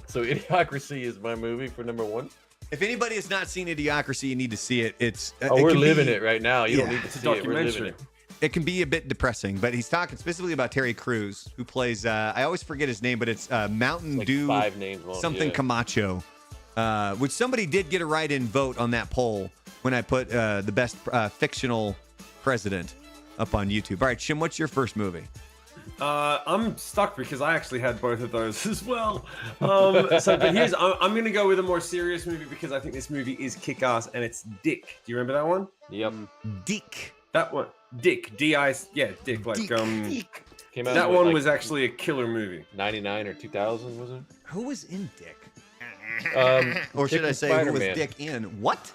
C: So Idiocracy is my movie for number one.
A: if anybody has not seen Idiocracy, you need to see it. It's
C: Oh,
A: it
C: we're
A: can
C: living
A: be-
C: it right now. You don't
A: Yeah.
C: need to
B: It's a
C: see it. We're living
B: documentary.
C: it.
A: It can be a bit depressing, but he's talking specifically about Terry Crews, who plays. I always forget his name, but it's Mountain
C: Like
A: Dew
C: 5 names long.
A: something
C: yeah.
A: Camacho, which somebody did get a write-in vote on that poll when I put the best fictional president up on YouTube. All right, Shim, what's your first movie?
B: I'm stuck because I actually had both of those as well. But I'm going to go with a more serious movie because I think this movie is kick-ass, and it's Dick. Do you remember that one?
C: Yep.
A: Dick.
B: That one, Dick. D-I, Dick. Like
A: Dick.
C: Came out
B: that
C: in,
B: one
C: like,
B: was actually a killer movie.
C: 99 or 2000, was it?
A: Who was in Dick?
C: Um,
A: Or should
C: Dick
A: I
C: and
A: say, who was
C: Spider-Man.
A: Dick in? What?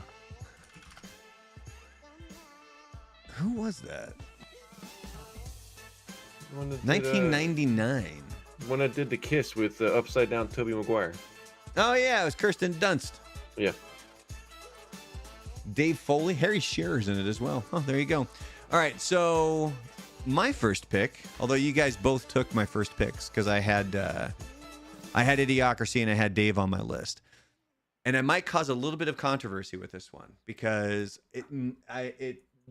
A: Who was that?
C: One that did,
A: 1999.
C: One that did the kiss with upside down Tobey Maguire.
A: Oh yeah, it was Kirsten Dunst.
C: Yeah.
A: Dave Foley, Harry Shearer's in it as well. Oh, there you go. All right, so my first pick, although you guys both took my first picks because I had Idiocracy and I had Dave on my list, and I might cause a little bit of controversy with this one because it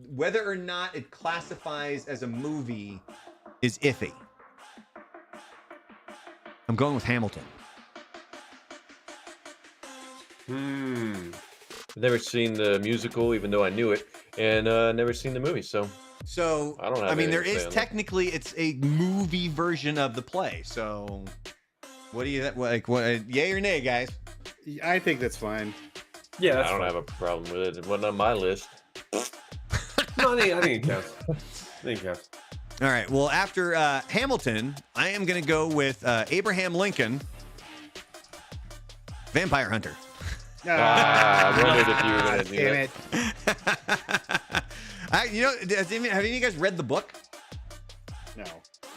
A: whether or not it classifies as a movie is iffy. I'm going with Hamilton.
C: I've never seen the musical, even though I knew it, and never seen the movie. So
A: So
C: I don't have
A: I mean, there
C: anything to
A: is
C: say on that.
A: technically it's a movie version of the play. So, what do you like? What yay or nay, guys?
D: I think that's fine.
B: Yeah,
C: I
B: that's
C: don't
B: fine.
C: have a problem with it. It wasn't on my list.
B: No, I think it counts. I think it counts.
A: All right. Well, after Hamilton, I am going to go with Abraham Lincoln, Vampire Hunter.
C: I wondered if you were going to do
D: Damn
C: that.
D: it.
A: Have any of you guys read the book?
D: No,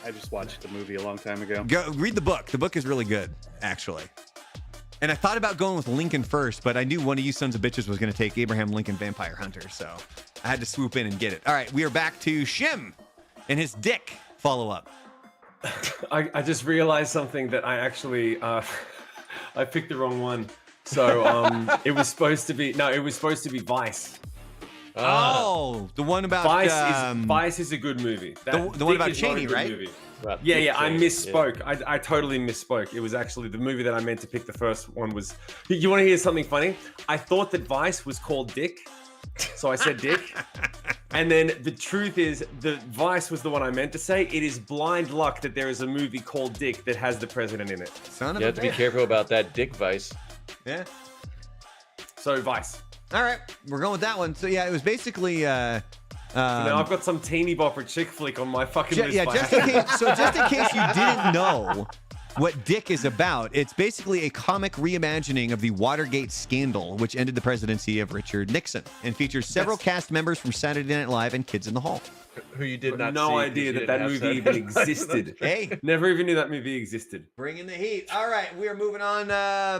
D: I just watched the movie a long time ago.
A: Go read the book. The book is really good, actually. And I thought about going with Lincoln first, but I knew one of you sons of bitches was going to take Abraham Lincoln Vampire Hunter, so I had to swoop in and get it. All right, we are back to Shim and his Dick follow-up.
B: I just realized something that I actually I picked the wrong one. So it was supposed to be Vice.
A: Oh, the one about
B: Vice is a good movie.
A: the one
B: Dick
A: about
B: is not a
A: Cheney,
B: good
A: right?
B: movie.
C: About
B: Yeah,
C: Dick
B: yeah, I
C: Cheney,
B: misspoke. I totally misspoke. It was actually the movie that I meant to pick. The first one was. You want to hear something funny? I thought that Vice was called Dick, so I said Dick. And then the truth is, the Vice was the one I meant to say. It is blind luck that there is a movie called Dick that has the president in it.
A: Son of
C: You
A: a
C: have to be
A: bitch.
C: careful about that Dick Vice.
A: Yeah.
B: So Vice.
A: All right, we're going with that one. So yeah, it was basically.
B: Now I've got some teeny bopper chick flick on my fucking list.
A: Yeah,
B: by
A: just in
B: accident.
A: case. So just in case you didn't know what Dick is about, it's basically a comic reimagining of the Watergate scandal, which ended the presidency of Richard Nixon, and features several cast members from Saturday Night Live and Kids in the Hall.
C: Who you did not
B: no
C: see 'cause
B: idea
C: you
B: that
C: didn't
B: that
C: have
B: movie
C: Saturday
B: even
C: Night Live.
B: existed.
A: Hey,
B: Never even knew that movie existed.
A: bringing the heat. All right, we are moving on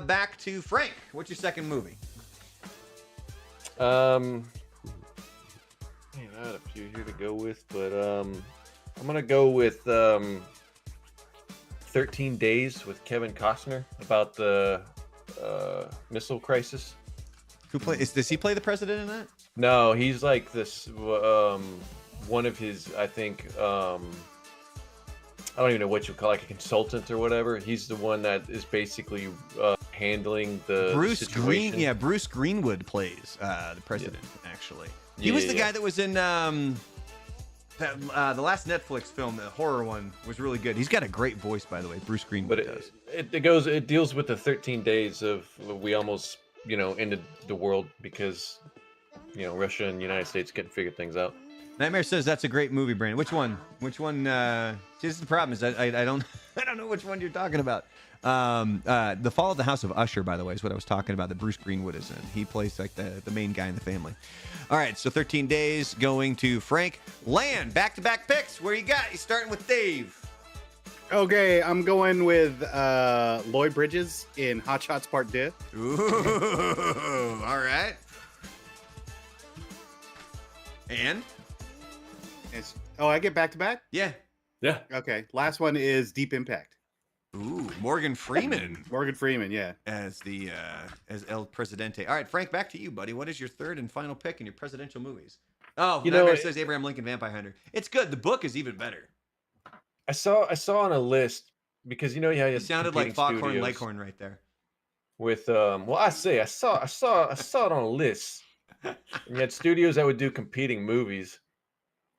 A: back to Frank. What's your second movie?
C: Man, I had a few here to go with, but I'm gonna go with 13 Days with Kevin Costner about the missile crisis.
A: Who play? Does he play the president in that?
C: No, he's like this one of his, I think, I don't even know what you call like a consultant or whatever. He's the one that is basically handling the
A: Bruce
C: situation.
A: Green. Yeah, Bruce Greenwood plays the president. Actually, he was the guy that was in the last Netflix film, the horror one, was really good. He's got a great voice, by the way. Bruce Greenwood
C: But
A: does.
C: it deals with the 13 days of we almost ended the world because Russia and the United States couldn't figure things out.
A: Nightmare says that's a great movie, Brandon. Which one? Which one? See, this is the problem is I don't I don't know which one you're talking about. The Fall of the House of Usher, by the way, is what I was talking about. That Bruce Greenwood is in. He plays like the main guy in the family. All right, so 13 Days going to Frank. Land, back-to-back picks. Where you got? You starting with Dave.
D: Okay, I'm going with Lloyd Bridges in Hot Shots Part 2.
A: Ooh, all right. And
D: I get back to back?
A: yeah.
B: Yeah.
D: Okay. Last one is Deep Impact.
A: Ooh, Morgan Freeman
D: Morgan Freeman, yeah.
A: as the as El Presidente. All right, Frank, back to you, buddy. What is your third and final pick in your presidential movies? Oh, Nightmare says Abraham Lincoln Vampire Hunter. It's good. The book is even better.
C: I saw on a list because how you
A: You
C: had
A: sounded like
C: competing
A: Foghorn
C: studios
A: Leghorn right there.
C: with I saw it on a list. And you had studios that would do competing movies,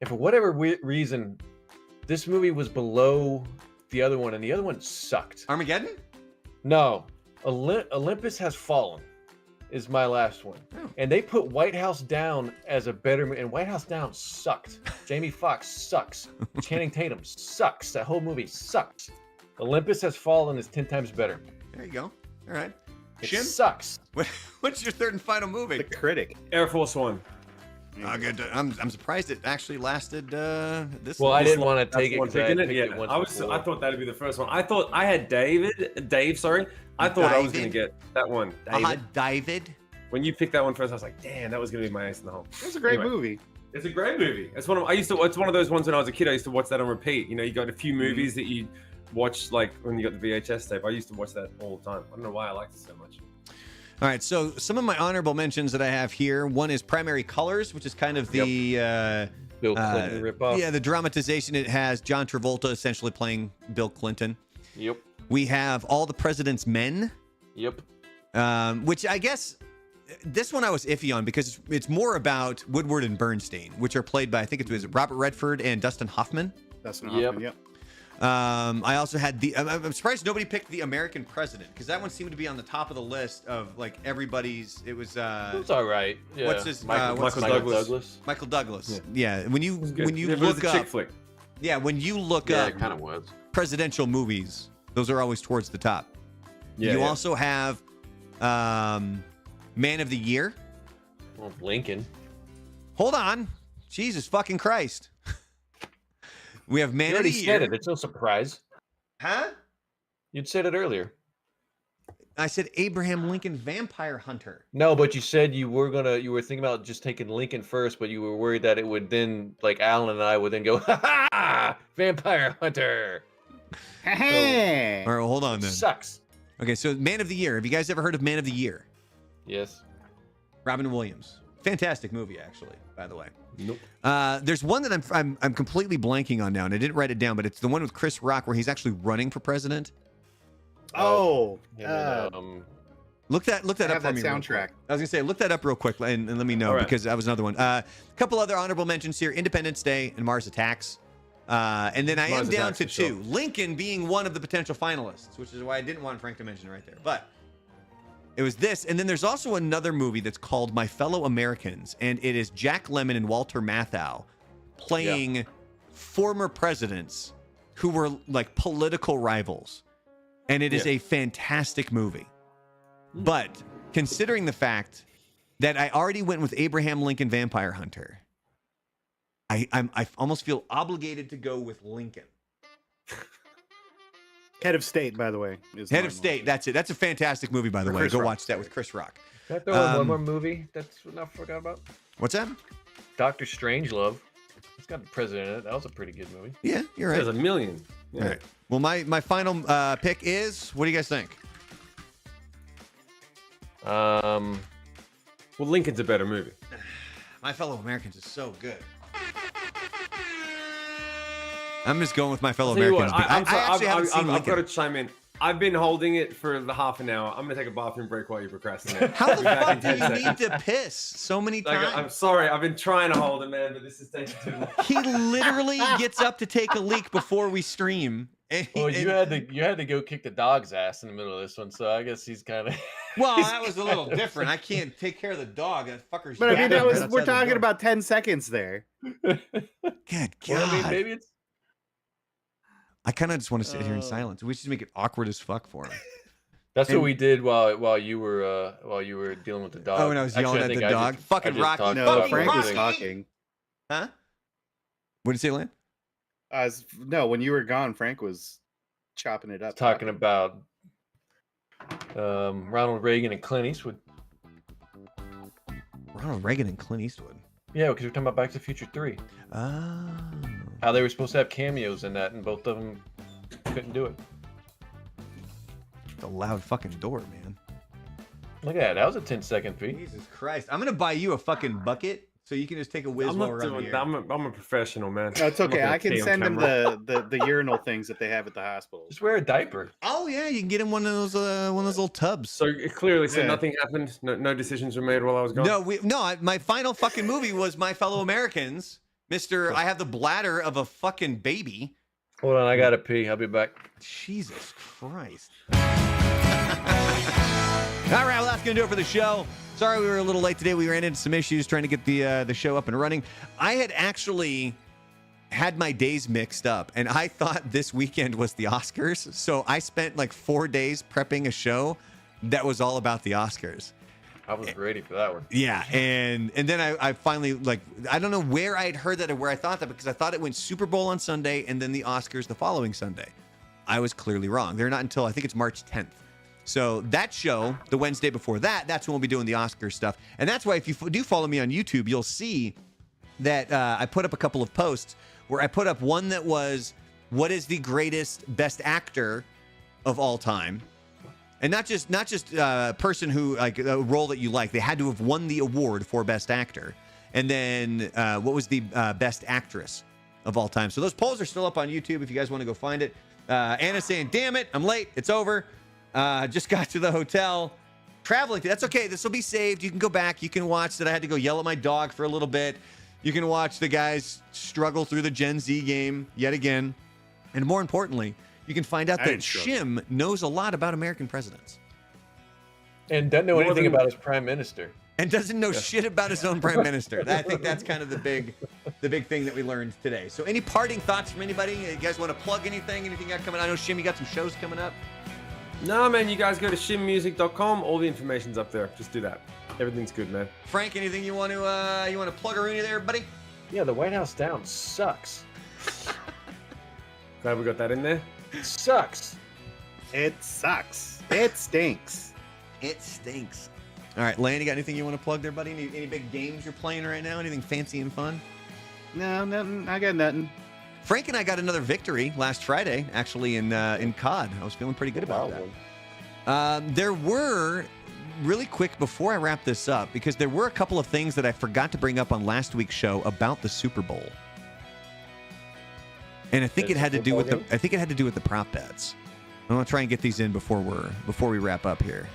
C: and for whatever reason, this movie was below the other one, and the other one sucked.
A: Armageddon?
C: No, Olympus Has Fallen is my last one,
A: Oh.
C: and they put White House Down as a better, and White House Down sucked. Jamie Foxx sucks. Channing Tatum sucks. That whole movie sucks. Olympus Has Fallen is 10 times better.
A: There you go. All right.
C: It
A: Shim?
C: sucks.
A: What's your third and final movie?
D: The Critic.
B: Air Force One.
A: I'm surprised it actually lasted this
C: Well,
A: long.
C: I didn't want to
B: That's
C: take it
B: one
C: because I
B: pick,
C: had
B: isn't it?
C: picked
B: Yeah,
C: it once
B: I
C: before.
B: thought that'd be the first one. I thought I had Dave. Sorry, I thought I was gonna
A: David.
B: get that one. David.
A: David.
B: When you picked that one first, I was like, damn, that was gonna be my ace in the hole.
D: It's a great
B: Anyway.
D: movie.
B: It's a great movie. It's one of It's one of those ones when I was a kid. I used to watch that on repeat. You got a few movies that you watch like when you got the VHS tape. I used to watch that all the time. I don't know why I liked it so much.
A: All right, so some of my honorable mentions that I have here. One is Primary Colors, which is kind of the
C: Bill Clinton ripoff.
A: yeah, the dramatization. It has John Travolta essentially playing Bill Clinton.
C: Yep.
A: We have All the President's Men,
C: Yep.
A: which I guess this one I was iffy on because it's more about Woodward and Bernstein, which are played by I think it was Robert Redford and Dustin Hoffman.
D: That's
C: Yep.
D: Hoffman, yep.
A: I also had I'm surprised nobody picked The American President because that one seemed to be on the top of the list of like everybody's. It was
C: It's all right. Yeah.
A: what's his-
C: Michael,
A: what's
B: his-
C: Douglas.
A: Michael Douglas. Yeah, when you
B: It was a
A: look
B: chick
A: up,
B: flick.
A: yeah, when you look
C: Yeah,
A: up
C: it kind of was.
A: presidential movies, those are always towards the top.
B: Yeah,
A: you
B: yeah.
A: also have Man of the Year.
C: Well, Lincoln.
A: Hold on, Jesus fucking Christ. We have Man
C: You
A: of the
C: already
A: Year.
C: said it. It's no surprise.
A: Huh?
C: You'd said it earlier.
A: I said Abraham Lincoln Vampire Hunter.
C: No, but you said you were thinking about just taking Lincoln first, but you were worried that it would then, like Alan and I would then go, ha ha, Vampire Hunter.
A: All right, well, hold on then.
C: Sucks.
A: Okay, so Man of the Year. Have you guys ever heard of Man of the Year?
C: Yes.
A: Robin Williams. Fantastic movie, actually. by the way.
B: Nope.
A: There's one that I'm completely blanking on now, and I didn't write it down, but it's the one with Chris Rock where he's actually running for president.
D: Oh,
C: And then,
A: Look that
D: I
A: up
D: have
A: for
D: that
A: me. real
D: soundtrack.
A: quick. I was gonna say, look that up real quick and let me know
B: All right.
A: because that was another one. A couple other honorable mentions here: Independence Day and Mars Attacks. And then I am
B: Mars
A: down
B: Attacks
A: to
B: for sure.
A: 2. Lincoln being one of the potential finalists, which is why I didn't want Frank to mention it right there. But it was this, and then there's also another movie that's called My Fellow Americans, and it is Jack Lemmon and Walter Matthau playing former presidents who were like political rivals. And it is
B: Yeah.
A: a fantastic movie. But considering the fact that I already went with Abraham Lincoln Vampire Hunter, I almost feel obligated to go with Lincoln.
D: Head of State, by the way. Is
A: Head
D: mine
A: of State,
D: also.
A: that's it. That's a fantastic movie, by the way.
D: Chris
A: Go
D: Rock.
A: watch that with Chris Rock.
C: can I throw in
A: Um,
C: one more movie that's what I forgot about?
A: What's that?
C: Doctor Strangelove. It's got the president in it. That was a pretty good movie.
A: Yeah, you're right.
B: There's a million. Yeah.
A: All right. Well, my final pick is, what do you guys think?
C: Um,
B: Well, Lincoln's a better movie.
A: My Fellow Americans is so good. I'm just going with My Fellow
B: Tell you
A: Americans.
B: what,
A: I
B: I'm sorry,
A: actually haven't seen
B: I've got to
A: Lincoln.
B: chime in. I've been holding it for the half an hour. I'm gonna take a bathroom break while you procrastinate.
A: How the
B: Be back
A: fuck
B: in
A: do you
B: 10
A: need
B: seconds.
A: to piss so many
B: Like, I'm
A: times?
B: sorry. I've been trying to hold it, man, but this is taking too long.
A: He literally gets up to take a leak before we stream. And
C: well, you had to go kick the dog's ass in the middle of this one, so I guess he's kind of.
A: Well, that was a little different. I can't take care of the dog. That fucker's.
D: But I mean,
A: yapping
D: that was
A: right
D: we're
A: outside the
D: talking
A: door.
D: about 10 seconds there.
A: Good God.
C: Well, I mean, maybe it's.
A: I kind of just want to sit here in silence. We should make it awkward as fuck for him.
C: That's
A: And-
C: what we did while you were dealing with the dog.
A: Oh, and I was yelling
C: Actually,
A: at
C: think
A: the
C: I
A: dog.
C: just-
A: Fucking
C: I just
A: Rocky.
C: talked
D: No,
C: about
A: Fucking
D: Frank was
C: everything.
A: Rocky.
D: talking.
A: Huh? What did you say, Lance?
D: No, when you were gone, Frank was chopping it up.
C: Talking about Ronald Reagan and Clint Eastwood.
A: Ronald Reagan and Clint Eastwood.
C: Yeah, because we're talking about Back to the Future 3.
A: Oh.
C: How they were supposed to have cameos in that, and both of them couldn't do it.
A: The loud fucking door, man.
C: Look at that. That was a 10-second fee.
A: Jesus Christ. I'm going to buy you a fucking bucket so you can just take a whiz
B: I'm
A: while
B: not
A: we're on the
B: doing
A: air.
B: that. I'm a professional, man.
D: No, it's
B: I'm not
D: okay.
B: gonna
D: I can
B: pee on
D: send him
B: camera.
D: the urinal things that they have at the hospital.
C: Just wear a diaper.
A: Oh, yeah. You can get him one of those little tubs.
B: So it clearly said
D: Yeah.
B: nothing happened. No decisions were made while I was gone.
A: My final fucking movie was My Fellow Americans. Mr. I have the bladder of a fucking baby.
C: Hold on, I gotta pee. I'll be back.
A: Jesus Christ. All right, well, that's going to do it for the show. Sorry we were a little late today. We ran into some issues trying to get the show up and running. I had actually had my days mixed up, and I thought this weekend was the Oscars. So I spent like 4 days prepping a show that was all about the Oscars.
C: I was ready for that one.
A: Yeah, and then I finally, like, I don't know where I had heard that or where I thought that, because I thought it went Super Bowl on Sunday and then the Oscars the following Sunday. I was clearly wrong. They're not until, I think it's March 10th. So that show, the Wednesday before that, that's when we'll be doing the Oscars stuff. And that's why if you do follow me on YouTube, you'll see that I put up a couple of posts where I put up one that was, what is the greatest best actor of all time? And not just person who, like, a role that you like. They had to have won the award for best actor. And then what was the best actress of all time? So those polls are still up on YouTube if you guys want to go find it. Anna's saying, damn it, I'm late. It's over. Just got to the hotel. Traveling. That's okay. This will be saved. You can go back. You can watch that I had to go yell at my dog for a little bit. You can watch the guys struggle through the Gen Z game yet again. And more importantly, you can find out
D: I
A: that
D: didn't struggle.
A: Shim knows a lot about American presidents
C: And doesn't know
B: More
C: anything
B: than-
C: about his prime minister.
A: and doesn't know shit about his own prime minister. I think that's kind of the big thing that we learned today. So any parting thoughts from anybody? You guys want to plug anything? Anything got coming? I know Shim, you got some shows coming up.
B: No, man, you guys go to shimmusic.com. All the information's up there. Just do that. Everything's good, man.
A: Frank, anything you want to plug or any there, buddy?
C: Yeah, the White House down sucks.
B: Glad we got that in there.
C: It sucks.
D: It sucks. It stinks.
A: It stinks. All right, Lane, you got anything you want to plug there, buddy? Any big games you're playing right now? Anything fancy and fun?
D: No, nothing. I got nothing.
A: Frank and I got another victory last Friday, actually in COD. I was feeling pretty good about that. There were really quick before I wrap this up, because there were a couple of things that I forgot to bring up on last week's show about the Super Bowl, and I think
C: Is
A: it had to
C: it
A: do with the
C: football
A: I think it had to do with the prop bets. I'm gonna try and get these in before we wrap up here.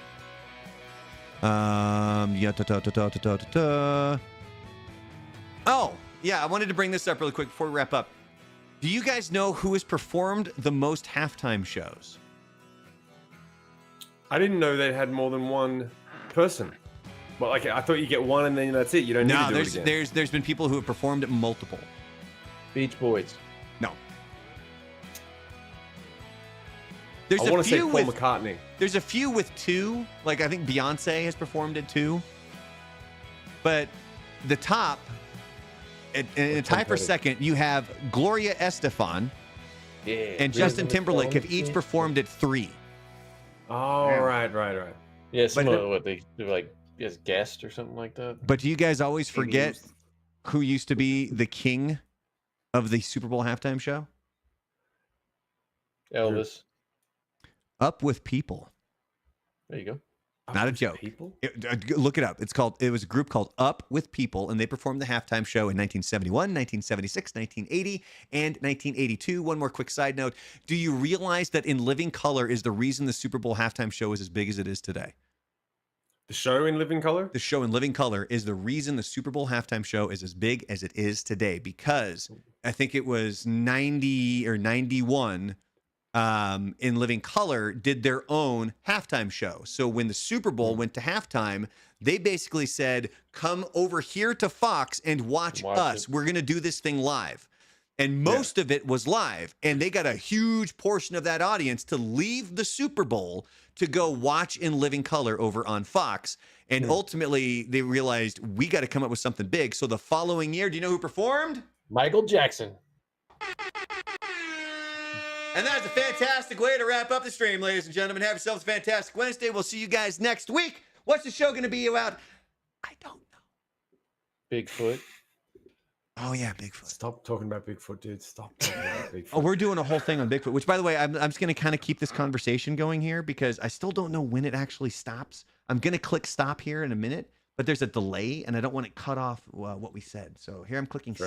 A: Yeah. Oh, yeah. I wanted to bring this up really quick before we wrap up. Do you guys know who has performed the most halftime shows?
B: I didn't know they had more than one person. Well, like I thought you get one and then that's it. You don't need
A: No,
B: to do it again.
A: there's been people who have performed multiple.
C: Beach Boys.
A: No. There's
B: I
A: a
B: want to say
A: few
B: Paul
A: with
B: McCartney.
A: there's a few with two. Like I think Beyonce has performed it too. But the top, in a tie for second, you have Gloria Estefan
C: Yeah.
A: and Justin Timberlake have each performed at 3.
B: Oh,
D: Yeah.
B: right.
C: Yeah, some
A: but-
C: of what they do, like as guest or something like that.
A: But do you guys always forget
D: Maybe.
A: who used to be the king of the Super Bowl halftime show?
C: Elvis.
A: Up with People.
C: There you go.
A: Not a
B: Those
A: joke.
B: People?
A: Look it up. It was a group called Up with People, and they performed the halftime show in 1971, 1976, 1980, and 1982. One more quick side note. Do you realize that In Living Color is the reason the Super Bowl halftime show is as big as it is today?
B: The show in Living Color?
A: The show In Living Color is the reason the Super Bowl halftime show is as big as it is today, because I think it was 90 or 91 In Living Color did their own halftime show. So when the Super Bowl went to halftime, they basically said, come over here to Fox and watch
C: Watch
A: us.
C: it.
A: We're going to do this thing live. And most of it was live. And they got a huge portion of that audience to leave the Super Bowl to go watch In Living Color over on Fox. And ultimately, they realized we got to come up with something big. So the following year, do you know who performed?
C: Michael Jackson.
A: And that's a fantastic way to wrap up the stream, ladies and gentlemen. Have yourselves a fantastic Wednesday. We'll see you guys next week. What's the show going to be about? I don't know.
C: Bigfoot.
A: Oh, yeah, Bigfoot.
B: Stop talking about Bigfoot, dude. Stop talking about Bigfoot.
A: Oh, we're doing a whole thing on Bigfoot, which, by the way, I'm just going to kind of keep this conversation going here because I still don't know when it actually stops. I'm going to click stop here in a minute, but there's a delay, and I don't want to cut off what we said. So here I'm clicking
B: Sure.